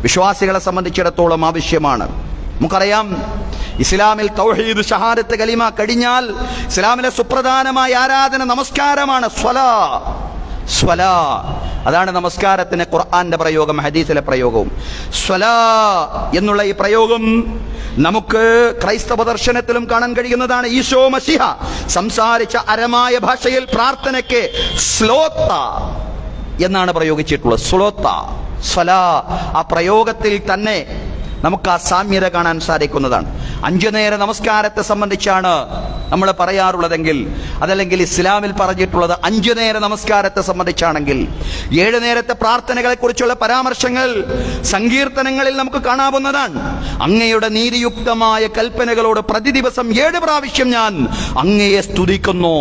വിശ്വാസികളെ സംബന്ധിച്ചിടത്തോളം ആവശ്യമാണ്. നമുക്കറിയാം, ഇസ്ലാമിൽ തൗഹീദ് ഷഹാദത്ത് കലിമ കഴിഞ്ഞാൽ ഇസ്ലാമിലെ സുപ്രധാനമായ ആരാധന നമസ്കാരമാണ്. സ്വലാ അതാണ് നമസ്കാരത്തിന് ഖുർആന്റെ പ്രയോഗം, ഹദീസിലെ പ്രയോഗവും. സ്വലാ എന്നുള്ള ഈ പ്രയോഗം നമുക്ക് ക്രൈസ്തവ ദർശനത്തിലും കാണാൻ കഴിയുന്നതാണ്. ഈശോ മശിഹ സംസാരിച്ച അരമായ ഭാഷയിൽ പ്രാർത്ഥനയ്ക്ക് സ്ലോത്ത എന്നാണ് പ്രയോഗിച്ചിട്ടുള്ളത്. സ്ലോത്ത, സ്വലാ, ആ പ്രയോഗത്തിൽ തന്നെ നമുക്ക് ആ സാമ്യത കാണാൻ സാധിക്കുന്നതാണ്. 5 നേര നമസ്കാരത്തെ സംബന്ധിച്ചാണ് നമ്മൾ പറയാറുള്ളതെങ്കിൽ, അതല്ലെങ്കിൽ ഇസ്ലാമിൽ പറഞ്ഞിട്ടുള്ളത് 5 നേര നമസ്കാരത്തെ സംബന്ധിച്ചാണെങ്കിൽ, 7 നേരത്തെ പ്രാർത്ഥനകളെ കുറിച്ചുള്ള പരാമർശങ്ങൾ സങ്കീർത്തനങ്ങളിൽ നമുക്ക് കാണാവുന്നതാണ്. അങ്ങയുടെ നീതിയുക്തമായ കൽപ്പനകളോട് പ്രതിദിവസം 7 പ്രാവശ്യം ഞാൻ അങ്ങയെ സ്തുതിക്കുന്നു.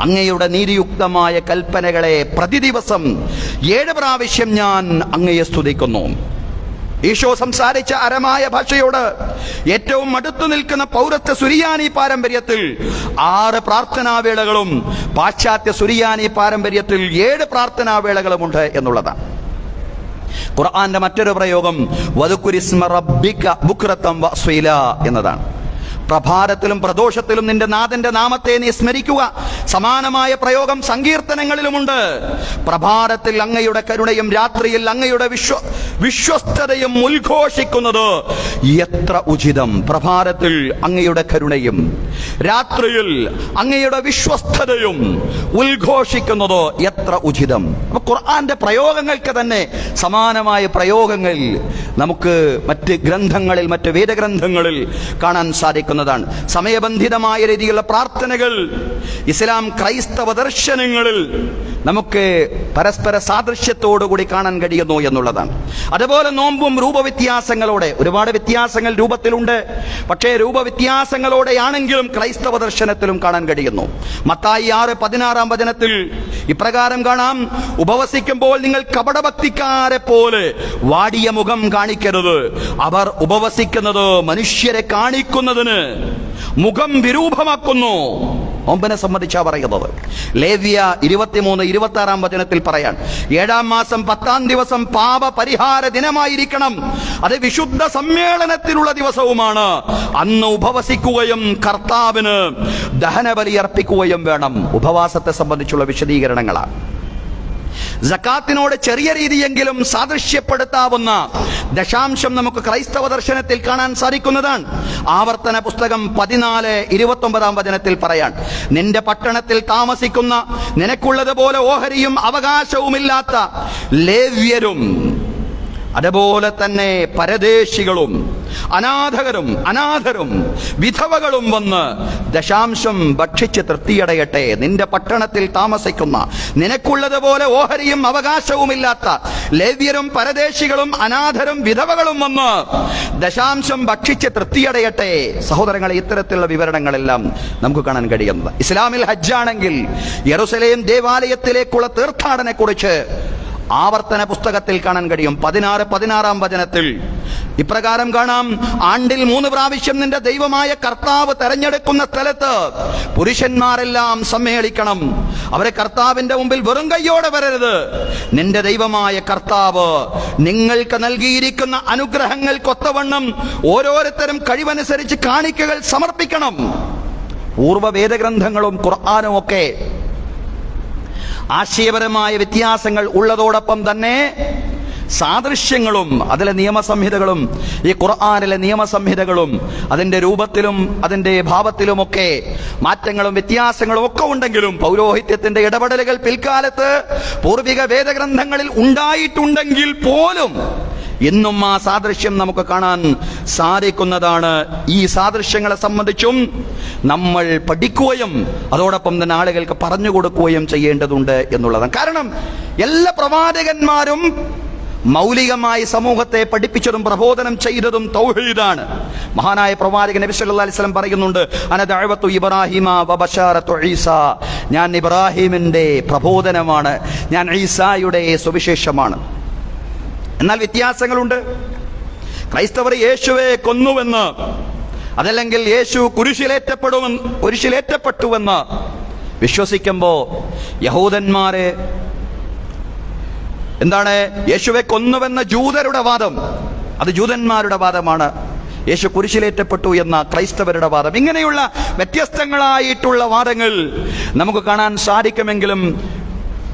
അങ്ങയുടെ നീതിയുക്തമായ കൽപ്പനകളെ പ്രതിദിവസം 7 പ്രാവശ്യം ഞാൻ അങ്ങയെ സ്തുതിക്കുന്നു. ഈശോ സംസാരിച്ച അരമായ ഭാഷയോട് ഏറ്റവും അടുത്തു നിൽക്കുന്ന പൗരസ്ത്യ സുറിയാനി പാരമ്പര്യത്തിൽ 6 പ്രാർത്ഥനാവേളകളും പാശ്ചാത്യ സുറിയാനി പാരമ്പര്യത്തിൽ 7 പ്രാർത്ഥനാവേളകളുമുണ്ട് എന്നുള്ളതാണ്. ഖുർആന്റെ മറ്റൊരു പ്രയോഗം വദുകുരിസ്മ റബ്ബിക ബുക്രതം വഅസ്വീല എന്നതാണ്. പ്രഭാതത്തിലും പ്രദോഷത്തിലും നിന്റെ നാഥന്റെ നാമത്തെ നീ സ്മരിക്കുക. സമാനമായ പ്രയോഗം സങ്കീർത്തനങ്ങളിലുമുണ്ട്. പ്രഭാതത്തിൽ അങ്ങയുടെ കരുണയും രാത്രിയിൽ അങ്ങയുടെ വിശ്വസ്തതയും ഉദ്ഘോഷിക്കുന്നത് എത്ര ഉചിതം. പ്രഭാതത്തിൽ അങ്ങയുടെ കരുണയും രാത്രിയിൽ അങ്ങയുടെ വിശ്വസ്തതയും ഉദ്ഘോഷിക്കുന്നത് എത്ര ഉചിതം. അപ്പൊ ഖുർആന്റെ പ്രയോഗങ്ങൾക്ക് തന്നെ സമാനമായ പ്രയോഗങ്ങൾ നമുക്ക് മറ്റ് ഗ്രന്ഥങ്ങളിൽ, മറ്റ് വേദഗ്രന്ഥങ്ങളിൽ കാണാൻ സാധിക്കുന്നതാണ്. സമയബന്ധിതമായ രീതിയിലുള്ള പ്രാർത്ഥനകൾ ഇസ്ലാം ക്രൈസ്തവ ദർശനങ്ങളിൽ നമുക്ക് പരസ്പര സാദൃശ്യത്തോടുകൂടി കാണാൻ കഴിയുന്നു എന്നുള്ളതാണ്. അതുപോലെ നോമ്പും രൂപവ്യത്യാസങ്ങളോടെ, ഒരുപാട് വ്യത്യാസങ്ങൾ രൂപത്തിലുണ്ട്, പക്ഷേ രൂപവ്യത്യാസങ്ങളോടെയാണെങ്കിലും ക്രൈസ്തവ ദർശനത്തിലും കാണാൻ കഴിയുന്നു. മത്തായി 6:16 വചനത്തിൽ ഇപ്രകാരം കാണാം: ഉപവസിക്കുമ്പോൾ നിങ്ങൾ കപടഭക്തിക്കാരെ പോലെ വാടിയ മുഖം കാണിക്കരുത്. അവർ ഉപവസിക്കുന്നത് മനുഷ്യരെ കാണിക്കുന്നതിന് മുഖം വിരൂപമാക്കുന്നു. നോമ്പിനെ സംബന്ധിച്ചാ പറയുന്നത്. ലേവ്യ 23:26 വചനത്തിൽ പറയാൻ, 7-ാം മാസം 10-ാം ദിവസം പാപ പരിഹാര ദിനമായിരിക്കണം. അത് വിശുദ്ധ സമ്മേളനത്തിലുള്ള ദിവസവുമാണ്. അന്ന് ഉപവസിക്കുകയും കർത്താവിന് ദഹനബലി അർപ്പിക്കുകയും വേണം. ഉപവാസത്തെ സംബന്ധിച്ചുള്ള വിശദീകരണങ്ങളാണ്. സക്കാത്തിനോട് ചെറിയ രീതിയെങ്കിലും സാദൃശ്യപ്പെടുത്താവുന്ന ദശാംശം നമുക്ക് ക്രൈസ്തവ ദർശനത്തിൽ കാണാൻ സാധിക്കുന്നതാണ്. ആവർത്തന പുസ്തകം 14:29 വചനത്തിൽ പറയാൻ, നിന്റെ പട്ടണത്തിൽ താമസിക്കുന്ന നിനക്കുള്ളതുപോലെ ഓഹരിയും അവകാശവുമില്ലാത്ത ലേവ്യരും അതുപോലെ തന്നെ പരദേശികളും അനാഥരും വിധവകളും വന്ന് ദശാംശം ഭക്ഷിച്ച് തൃപ്തിയടയട്ടെ. നിന്റെ പട്ടണത്തിൽ താമസിക്കുന്ന നിനക്കുള്ളതുപോലെ ഓഹരിയും അവകാശവുമില്ലാത്ത ലേവ്യരും പരദേശികളും അനാഥരും വിധവകളും വന്ന് ദശാംശം ഭക്ഷിച്ച് തൃപ്തിയടയട്ടെ. സഹോദരങ്ങളെ, ഇത്തരത്തിലുള്ള വിവരണങ്ങളെല്ലാം നമുക്ക് കാണാൻ കഴിയുന്നത്. ഇസ്ലാമിൽ ഹജ്ജാണെങ്കിൽ യെരുശലേം ദേവാലയത്തിലേക്കുള്ള തീർത്ഥാടനെ കുറിച്ച് ആവർത്തന പുസ്തകത്തിൽ കാണാൻ കഴിയും. 16 വചനത്തിൽ ഇപ്രകാരം കാണാം: ആണ്ടിൽ 3 പ്രാവശ്യം നിന്റെ ദൈവമായ കർത്താവ് തെരഞ്ഞെടുക്കുന്ന സ്ഥലത്ത് പുരുഷന്മാരെല്ലാം സമ്മേളിക്കണം. അവരെ കർത്താവിന്റെ മുമ്പിൽ വെറും കൈയോടെ വരരുത്. നിന്റെ ദൈവമായ കർത്താവ് നിങ്ങൾക്ക് നൽകിയിരിക്കുന്ന അനുഗ്രഹങ്ങൾക്കൊത്തവണ്ണം ഓരോരുത്തരും കഴിവനുസരിച്ച് കാണിക്കകൾ സമർപ്പിക്കണം. പൂർവ്വ വേദഗ്രന്ഥങ്ങളും ഖുർആനും ഒക്കെ ആശയപരമായ വ്യത്യാസങ്ങൾ ഉള്ളതോടൊപ്പം തന്നെ സാദൃശ്യങ്ങളും അതിലെ നിയമസംഹിതകളും, ഈ ഖുർആനിലെ നിയമസംഹിതകളും അതിന്റെ രൂപത്തിലും അതിന്റെ ഭാവത്തിലുമൊക്കെ മാറ്റങ്ങളും വ്യത്യാസങ്ങളും ഒക്കെ ഉണ്ടെങ്കിലും പൗരോഹിത്യത്തിന്റെ ഇടപെടലുകൾ പിൽക്കാലത്ത് പൂർവിക വേദഗ്രന്ഥങ്ങളിൽ ഉണ്ടായിട്ടുണ്ടെങ്കിൽ പോലും ഇന്നും ആ സാദൃശ്യം നമുക്ക് കാണാൻ സാധിക്കുന്നതാണ്. ഈ സാദൃശ്യങ്ങളെ സംബന്ധിച്ചും നമ്മൾ പഠിക്കുകയും അതോടൊപ്പം തന്നെ ആളുകൾക്ക് പറഞ്ഞു കൊടുക്കുകയും ചെയ്യേണ്ടതുണ്ട് എന്നുള്ളതാണ്. കാരണം എല്ലാ പ്രവാചകന്മാരും മൗലികമായി സമൂഹത്തെ പഠിപ്പിച്ചതും പ്രബോധനം ചെയ്തതും തൗഹീദാണ്. മഹാനായ പ്രവാചകൻ നബി സല്ലല്ലാഹു അലൈഹി വസല്ലം പറയുന്നുണ്ട്, അന ദഅവതു ഇബ്രാഹിമ വബശാറതു ഈസ, ഞാൻ ഇബ്രാഹിമിന്റെ പ്രബോധനമാണ്, ഞാൻ ഈസായുടെ സുവിശേഷമാണ്. എന്നാൽ വ്യത്യാസങ്ങളുണ്ട്. ക്രൈസ്തവർ യേശുവെ കൊന്നുവെന്ന്, അതല്ലെങ്കിൽ യേശു കുരിശിലേറ്റപ്പെട്ടുവെന്ന് വിശ്വസിക്കുമ്പോൾ യഹൂദന്മാരെ എന്താണ്, യേശുവെ കൊന്നുവെന്ന ജൂതരുടെ വാദം, അത് ജൂതന്മാരുടെ വാദമാണ്. യേശു കുരിശിലേറ്റപ്പെട്ടു എന്ന ക്രൈസ്തവരുടെ വാദം. ഇങ്ങനെയുള്ള വ്യത്യസ്തങ്ങളായിട്ടുള്ള വാദങ്ങൾ നമുക്ക് കാണാൻ സാധിക്കുമെങ്കിലും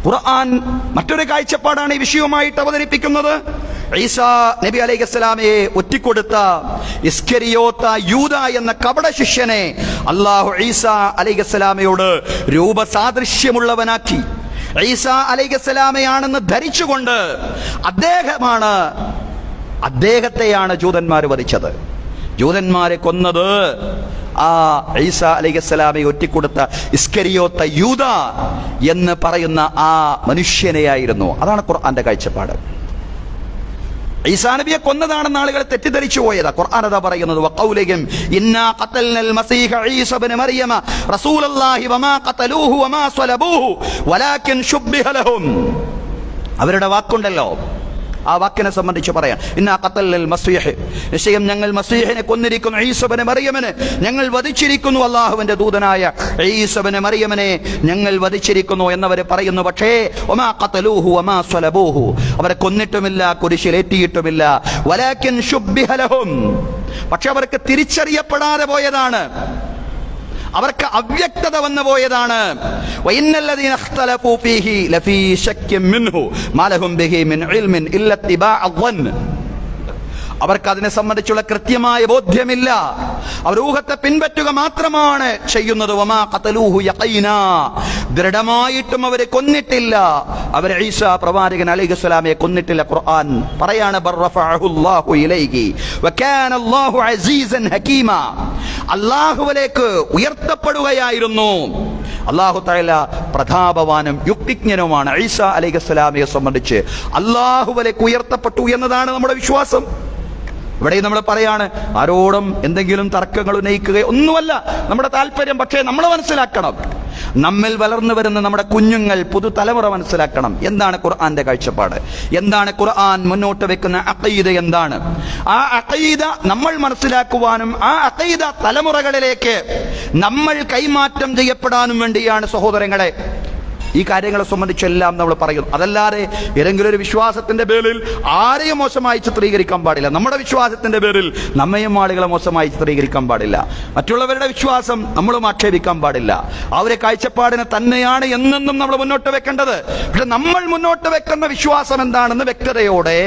ഖുർആൻ മറ്റൊരു കാഴ്ചപ്പാടാണ് ഈ വിഷയവുമായിട്ട് അവതരിപ്പിക്കുന്നത്. ഈസാ നബി അലൈഹിസ്സലാമയെ ഒറ്റിക്കൊടുത്ത ഇസ്കരിയോത്ത യൂദ എന്ന കപട ശിഷ്യനെ അല്ലാഹു ഈസാ അലൈഹിസ്സലാമയോട് രൂപസാദൃശ്യമുള്ളവനാക്കി. ഈസാ അലൈഹിസ്സലാമയാണെന്ന് ധരിച്ചുകൊണ്ട് അദ്ദേഹത്തെയാണ് ജൂതന്മാർ വധിച്ചത്. ജൂതന്മാരെ കൊന്നത് ആ ഈസാ അലൈഹിസ്സലാമയെ ഒറ്റിക്കൊടുത്ത ഇസ്കരിയോത്ത യൂദ എന്ന് പറയുന്ന ആ മനുഷ്യനെയായിരുന്നു. അതാണ് ഖുർആന്റെ കാഴ്ചപ്പാട്. ഈസാ നബിയെ കൊന്നതാണെന്ന് ആളുകൾ തെറ്റിദ്ധരിച്ചു പോയതാ. ഖുർആൻ അതാ പറയുന്നത്, വഖൗലിഹിം ഇന്നാ ഖതൽനൽ മസീഹ ഈസ ഇബ്നു മറിയമ റസൂലുള്ളാഹി വമാ ഖതലൂഹു വമാ സ്വലബൂഹു വലാകിൻ ശുബ്ബിഹ ലഹും. അവരുടെ വാക്കുണ്ടല്ലോ, ആ വാക്കിനെ സംബന്ധിച്ച് പറയാം. ഇന്നാ ഖതൽനൽ മസീഹ്, നിശ്ചയം ഞങ്ങൾ മസീഹിനെ കൊന്നിരിക്കുന്നു, ഈസ ഇബ്നു മറിയമിനെ ഞങ്ങൾ വധിച്ചിരിക്കുന്നു, അല്ലാഹുവിന്റെ ദൂതനായ ഈസ ഇബ്നു മറിയമിനെ ഞങ്ങൾ വധിച്ചിരിക്കുന്നു എന്നവർ പറയുന്നു. പക്ഷേ വമാ ഖതലൂഹു വമാ സ്വലബൂഹു, അവരെ കൊന്നിട്ടുമില്ല, കുരിശിലേറ്റിയിട്ടുമില്ല. വലാകിൻ ശുബ്ബിഹ ലഹും, പക്ഷെ അവർക്ക് തിരിച്ചറിയപ്പെടാതെ പോയതാണ്, അവർക്ക് അവ്യക്തത വന്നു പോയതാണ്. വഇന്നല്ലദീന ഇഖ്തലഫൂ ഫീഹി ലഫീ ശക്കിൻ മിൻഹു മാ ലഹും ബിഹി മിൻ ഇൽമിൻ ഇല്ല ഇത്തിബാഅ ളൻ. അവർക്ക് അതിനെ സംബന്ധിച്ചുള്ള കൃത്യമായ ബോധ്യമില്ല, അവർ ഊഹത്തെ പിൻപറ്റുക മാത്രമാണ് ചെയ്യുന്നത്. വമാ ഖതലൂഹു യഖീനാ, ദൃഢമായിട്ടും അവരെ കൊന്നിട്ടില്ല. അവർ ഈസാ പ്രവാചകൻ അലൈഹിസ്സലാമയെ കൊന്നിട്ടില്ല. ഖുർആൻ പറയാണ് ബർറഫഅഹുല്ലാഹു ഇലൈഹി വകാന അല്ലാഹു അസീസൻ ഹകീമ, അല്ലാഹുവിലേക്ക് ഉയർത്തപ്പെടുകയായിരുന്നു. അല്ലാഹു തആല പ്രതാപവാനും യുക്തിജ്ഞനുമാണ്. ഈസാ അലൈഹിസ്സലാമയെ സംബന്ധിച്ച് അല്ലാഹുവിലേക്ക് ഉയർത്തപ്പെട്ടു എന്നതാണ് നമ്മുടെ വിശ്വാസം. ഇവിടെ നമ്മൾ പറയാണ്, ആരോടും എന്തെങ്കിലും തർക്കങ്ങൾ ഉന്നയിക്കുക ഒന്നുമല്ല നമ്മുടെ താല്പര്യം. പക്ഷേ നമ്മൾ മനസ്സിലാക്കണം, നമ്മിൽ വളർന്നു വരുന്ന നമ്മുടെ കുഞ്ഞുങ്ങൾ, പുതുതലമുറ മനസ്സിലാക്കണം എന്താണ് ഖുർആന്റെ കാഴ്ചപ്പാട്, എന്താണ് ഖുർആൻ മുന്നോട്ട് വെക്കുന്ന അഖീദ എന്താണ്. ആ അഖീദ നമ്മൾ മനസ്സിലാക്കുവാനും ആ അഖീദ തലമുറകളിലേക്ക് നമ്മൾ കൈമാറ്റം ചെയ്യപ്പെടാനും വേണ്ടിയാണ് സഹോദരങ്ങളെ ഈ കാര്യങ്ങളെ സംബന്ധിച്ചെല്ലാം നമ്മൾ പറയുന്നു. അതല്ലാതെ ഏതെങ്കിലും ഒരു വിശ്വാസത്തിന്റെ പേരിൽ ആരെയും മോശമായി ചിത്രീകരിക്കാൻ പാടില്ല. നമ്മുടെ വിശ്വാസത്തിന്റെ പേരിൽ നമ്മയും ആളുകളെ മോശമായി ചിത്രീകരിക്കാൻ പാടില്ല. മറ്റുള്ളവരുടെ വിശ്വാസം നമ്മളും ആക്ഷേപിക്കാൻ പാടില്ല. അവരെ കാഴ്ചപ്പാടിനെ തന്നെയാണ് എന്നെന്നും നമ്മൾ മുന്നോട്ട് വെക്കേണ്ടത്. പക്ഷെ നമ്മൾ മുന്നോട്ട് വെക്കുന്ന വിശ്വാസം എന്താണെന്ന് വ്യക്തതയോടെ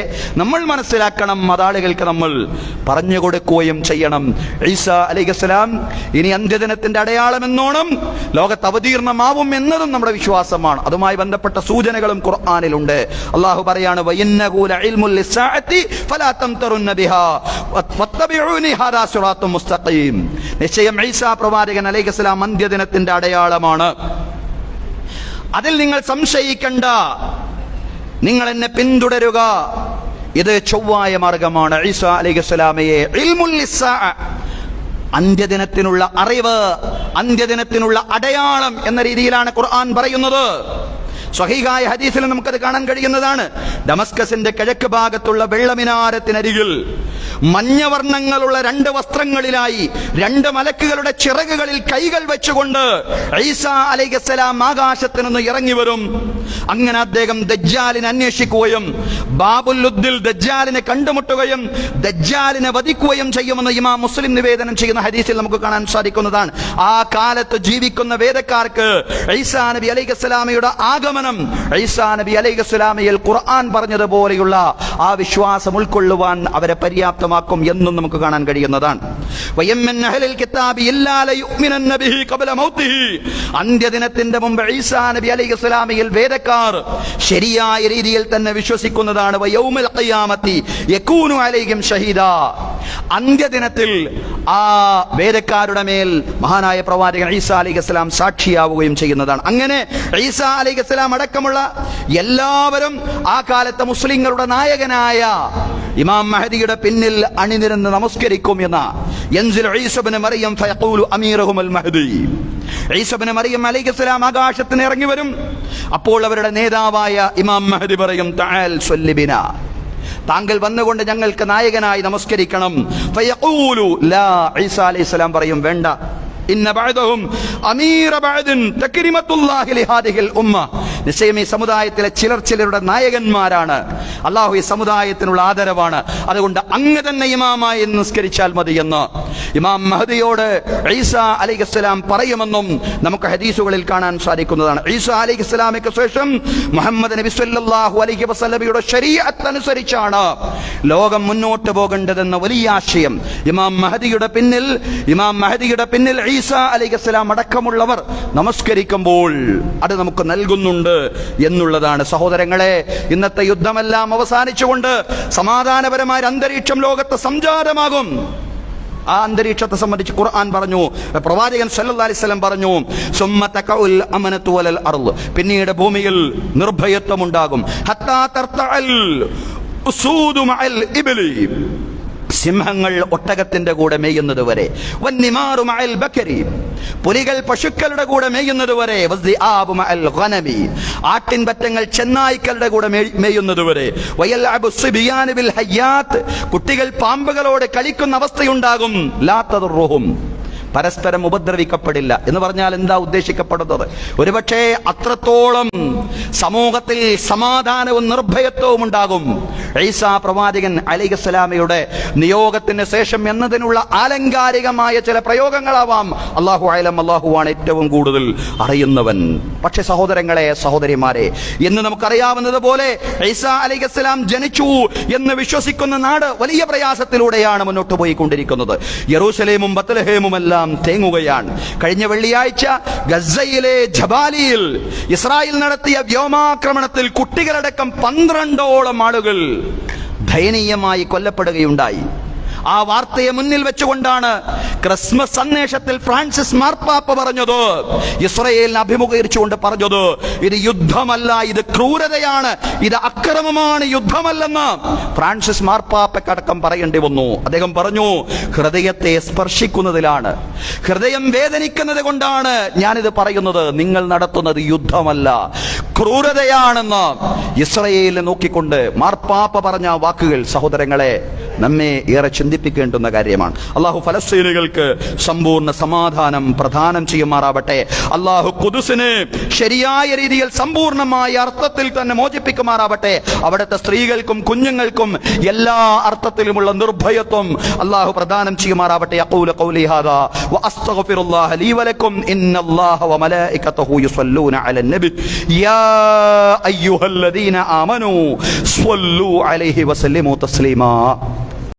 നമ്മൾ മനസ്സിലാക്കണം. അതാളുകൾക്ക് നമ്മൾ പറഞ്ഞു കൊടുക്കുകയും ചെയ്യണം. ഈസാ അലൈഹിസ്സലാം ഇനി അന്ത്യദിനത്തിന്റെ അടയാളമെന്നോണം ലോകത്ത് അവതീർണമാവും എന്നതും നമ്മുടെ വിശ്വാസം. അതുമായി ബന്ധപ്പെട്ട സൂചനകളും ഖുർആനിലുണ്ട്. അല്ലാഹു പറയാണ്, വഇന്നഹു ലഇൽമുൽ ലിസ്സാഅതി ഫലാ തംതറുന്ന ബിഹാ വത്തബിഊനി ഹാദാ സിറാത്തും മുസ്തഖീം. നിശ്ചയം ഈസാ പ്രവാചകൻ അലൈഹിസ്സലാം അന്ത്യദിനത്തിന്റെ അടയാളമാണ്, അതിൽ നിങ്ങൾ സംശയിക്കണ്ട, നിങ്ങൾ എന്നെ പിന്തുടരുക, ഇത് ചൊവ്വായ മാർഗമാണ്. ഈസാ അലൈഹിസ്സലാമയെ ഇൽമുൽ ലിസ്സാഅ, അന്ത്യദിനത്തിനുള്ള അറിവ്, അന്ത്യദിനത്തിനുള്ള അടയാളം എന്ന രീതിയിലാണ് ഖുർആൻ പറയുന്നത്. സ്വഹീഹായ ഹദീസിൽ നമുക്കത് കാണാൻ കഴിയുന്നതാണ്. ഡമസ്കസിന്റെ കിഴക്ക് ഭാഗത്തുള്ള വെള്ളമിനാരത്തിനരികിൽ മഞ്ഞവർണ്ണങ്ങളുള്ള 2 വസ്ത്രങ്ങളിലായി 2 മലക്കുകളുടെ ചിറകുകളിൽ കൈകൾ വെച്ചുകൊണ്ട് ഈസാ അലൈഹിസ്സലാം ആകാശത്തിൽ നിന്ന് ഇറങ്ങി വരും. അങ്ങനെ അദ്ദേഹം ദജ്ജാലിനെ അന്വേഷിക്കുകയും ബാബുൽ ലുദ്ദിൽ ദജ്ജാലിനെ കണ്ടുമുട്ടുകയും ദജ്ജാലിനെ വധിക്കുകയും ചെയ്യുമെന്ന് ഇമാം മുസ്ലിം നിവേദനം ചെയ്യുന്ന ഹദീസിൽ നമുക്ക് കാണാൻ സാധിക്കുന്നതാണ്. ആ കാലത്ത് ജീവിക്കുന്ന വേദക്കാർക്ക് ഈസാ നബി അലൈഹിസ്സലാമയുടെ ആഗമനം, ഈസാ നബി അലൈഹിസ്സലാമയിൽ ഖുർആൻ പറഞ്ഞതുപോലെയുള്ള ആ വിശ്വാസം ഉൾക്കൊള്ളുവാൻ അവരെ പര്യാപ്തമാക്കും എന്നും നമുക്ക് കാണാൻ കഴിയുന്നതാണ്. അന്ത്യദിനത്തിന്റെ മുമ്പ് ഈസാ നബി അലൈഹിസ്സലാമയിൽ വേദക്കാർ ശരിയായ രീതിയിൽ തന്നെ വിശ്വസിക്കുന്നതാണ്. വയൗമൽ ഖിയാമത്തി യകൂനു അലൈഹിം ഷഹീദാ, അന്ത്യദിനത്തിൽ ആ വേദക്കാരുടെ മേൽ മഹാനായ പ്രവാചകൻ ഈസാ അലൈഹിസ്സലാം സാക്ഷിയാവുകയും ചെയ്യുന്നതാണ്. അങ്ങനെ ഈസാ അലൈഹിസ്സലാം അടക്കമുള്ള എല്ലാവരും ആ കാലത്തെ മുസ്ലിങ്ങളുടെ നായകനായ ഇമാം മഹദിയുടെ പിന്നിൽ അണിനിരന്ന് നമസ്കരിക്കും എന്ന യൻസിൽ ഈസ ഇബ്നു മറിയം ഫയഖൂലു അമീറുഹുൽ മഹ്ദി. ഈസ ഇബ്നു മറിയം അലൈഹിസ്സലാം ആകാശത്തിന് ഇറങ്ങി വരും. അപ്പോൾ അവരുടെ നേതാവായ ഇമാം മഹദി പറയും, തആൽ സ്വല്ലി ബിനാ, താങ്കൾ വന്നുകൊണ്ട് ഞങ്ങൾക്ക് നായകനായി നമസ്കരിക്കണം. ഫയഖൂലു ലാ, ഈസ അലൈഹിസ്സലാം പറയും, വേണ്ട, ഇന്ന ബഅദഹും അമീറ ബഅദിൻ തക്രിമത്തുല്ലാഹി ലിഹാദിഹിൽ ഉമ്മ, നിശ്ചയം ഈ സമുദായത്തിലെ ചിലരുടെ നായകന്മാരാണ്. അള്ളാഹു ഈ സമുദായത്തിനുള്ള ആദരവാണ്. അതുകൊണ്ട് അങ്ങ് തന്നെ ഇമാമായി നിസ്കരിച്ചാൽ മതി എന്ന് ഇമാം മഹദിയോട് ഈസാ അലൈഹിസ്സലാം പറയുമെന്നും നമുക്ക് ഹദീസുകളിൽ കാണാൻ സാധിക്കുന്നതാണ്. ഈസാ അലൈഹിസ്സലാമിക്ക് ശേഷം മുഹമ്മദ് നബി സല്ലല്ലാഹു അലൈഹി വസല്ലമയുടെ ശരീഅത്ത് അനുസരിച്ചാണ് ലോകം മുന്നോട്ട് പോകേണ്ടതെന്ന വലിയ ആശയം ഇമാം മഹദിയുടെ പിന്നിൽ ഈസാ അലൈഹിസ്സലാം അടക്കമുള്ളവർ നമസ്കരിക്കുമ്പോൾ അത് നമുക്ക് നൽകുന്നുണ്ട് എന്നുള്ളതാണ്. സഹോദരങ്ങളെ, ഇന്നത്തെ യുദ്ധമെല്ലാം അവസാനിച്ചുകൊണ്ട് സമാധാനപരമായ അന്തരീക്ഷം ലോകത്ത് സംജാതമാകും. ആ അന്തരീക്ഷത്തെ സംബന്ധിച്ച് ഖുർആൻ പറഞ്ഞു, പ്രവാചകൻ സല്ലല്ലാഹു അലൈഹി വസല്ലം പറഞ്ഞു, സുമ്മ തഖഉൽ അമനതു വലൽ അർള്, പിന്നീട് ഭൂമിയിൽ നിർഭയത്വം ഉണ്ടാകും. ഹത്താ തർതഅൽ ഉസൂദു മഅൽ ഇബ്ലി, സിംഹങ്ങൾ ഒട്ടകത്തിന്റെ കൂടെ മേയുന്നത് വരെ, വന്നിമാറു മഅൽ ബക്കരി, പുലികൾ പശുക്കളുടെ കൂടെ മേയുന്നത് വരെ, വസ്ദിആബു മഅൽ ഗനമി, ആട്ടിൻപറ്റങ്ങൾ ചെന്നായ്ക്കളുടെ കൂടെ മേയുന്നത് വരെ, വയൽഅബു സിബിയാനു ബിൽ ഹയ്യാത്ത്, കുട്ടികൾ പാമ്പുകളോട് കളിക്കുന്ന അവസ്ഥയുണ്ടാകും. ലാ തദറുഹും, പരസ്പരം ഉപദ്രവിക്കപ്പെടില്ല എന്ന് പറഞ്ഞാൽ എന്താ ഉദ്ദേശിക്കപ്പെടുന്നത്? ഒരുപക്ഷെ അത്രത്തോളം സമൂഹത്തിൽ സമാധാനവും നിർഭയത്വവും ഉണ്ടാകും. ഈസാ പ്രവാചകൻ അലൈഹിസ്സലാമയുടെ നിയോഗത്തിന് ശേഷം എന്നതിനുള്ള ആലങ്കാരികമായ ചില പ്രയോഗങ്ങളാവാം. അല്ലാഹു അഅലം, അല്ലാഹുവാണ് ഏറ്റവും കൂടുതൽ അറിയുന്നവൻ. പക്ഷെ സഹോദരങ്ങളെ, സഹോദരിമാരെ, ഇന്ന് നമുക്കറിയാവുന്നത് പോലെ ഈസാ അലൈഹിസ്സലാം ജനിച്ചു എന്ന് വിശ്വസിക്കുന്ന നാട് വലിയ പ്രയാസത്തിലൂടെയാണ് മുന്നോട്ട് പോയിക്കൊണ്ടിരിക്കുന്നത്. യെരൂശലേമും ബത്ലഹേമുമെല്ലാം തേങ്ങുകയാണ്. കഴിഞ്ഞ വെള്ളിയാഴ്ച ഗസയിലെ ജബാലിയിൽ ഇസ്രായേൽ നടത്തിയ വ്യോമാക്രമണത്തിൽ കുട്ടികളടക്കം 12ഓളം ആളുകൾ ദയനീയമായി കൊല്ലപ്പെടുകയുണ്ടായി. ആ വാർത്തയെ മുന്നിൽ വെച്ചുകൊണ്ടാണ് ക്രിസ്മസ് സന്ദേശത്തിൽ ഫ്രാൻസിസ് മാർപ്പാപ്പ പറഞ്ഞത്, ഇസ്രായേലിനെ അഭിമുഖീകരിച്ചുകൊണ്ട് പറഞ്ഞത്, ഇത് യുദ്ധമല്ല, ഇത് ക്രൂരതയാണ്, ഇത് അക്രമമാണ്, യുദ്ധമല്ലെന്ന് ഫ്രാൻസിസ് മാർപ്പാപ്പക്കടക്കം പറയേണ്ടി വന്നു. അദ്ദേഹം പറഞ്ഞു, ഹൃദയത്തെ സ്പർശിക്കുന്നതിലാണ്, ഹൃദയം വേദനിക്കുന്നത് കൊണ്ടാണ് ഞാനിത് പറയുന്നത്. നിങ്ങൾ നടത്തുന്നത് യുദ്ധമല്ല, ക്രൂരതയാണെന്ന് ഇസ്രായേലിനെ നോക്കിക്കൊണ്ട് മാർപ്പാപ്പ പറഞ്ഞ വാക്കുകൾ സഹോദരങ്ങളെ നമ്മെ ഏറെ ചിന്തിപ്പിക്കേണ്ടുന്ന കാര്യമാണ്. അള്ളാഹു ഫലസ്തീനികൾക്ക് സമ്പൂർണ്ണ സമാധാനം പ്രദാനം ചെയ്യുമാറാവട്ടെ. അള്ളാഹു ഖുദ്സിനെ ശരിയായ രീതിയിൽ സമ്പൂർണ്ണമായ അർത്ഥത്തിൽ തന്നെ മോചിപ്പിക്കുമാറാവട്ടെ. അവിടുത്തെ സ്ത്രീകൾക്കും കുഞ്ഞുങ്ങൾക്കും എല്ലാ അർത്ഥത്തിലുമുള്ള നിർഭയത്വം അള്ളാഹു പ്രദാനം ചെയ്യുമാറാവട്ടെ. യഖൂലു ഖൗലി ഹാദാ വഅസ്തഗ്ഫിറുല്ലാഹ ലീ വലക്കും ഇന്നല്ലാഹ വമലായികതഹു യുസല്ലൂന അലൻ നബി യാ അയ്യുഹല്ലദീന ആമനൂ സ്വല്ലൂ അലൈഹി വസല്ലിമു തസ്ലീമാ.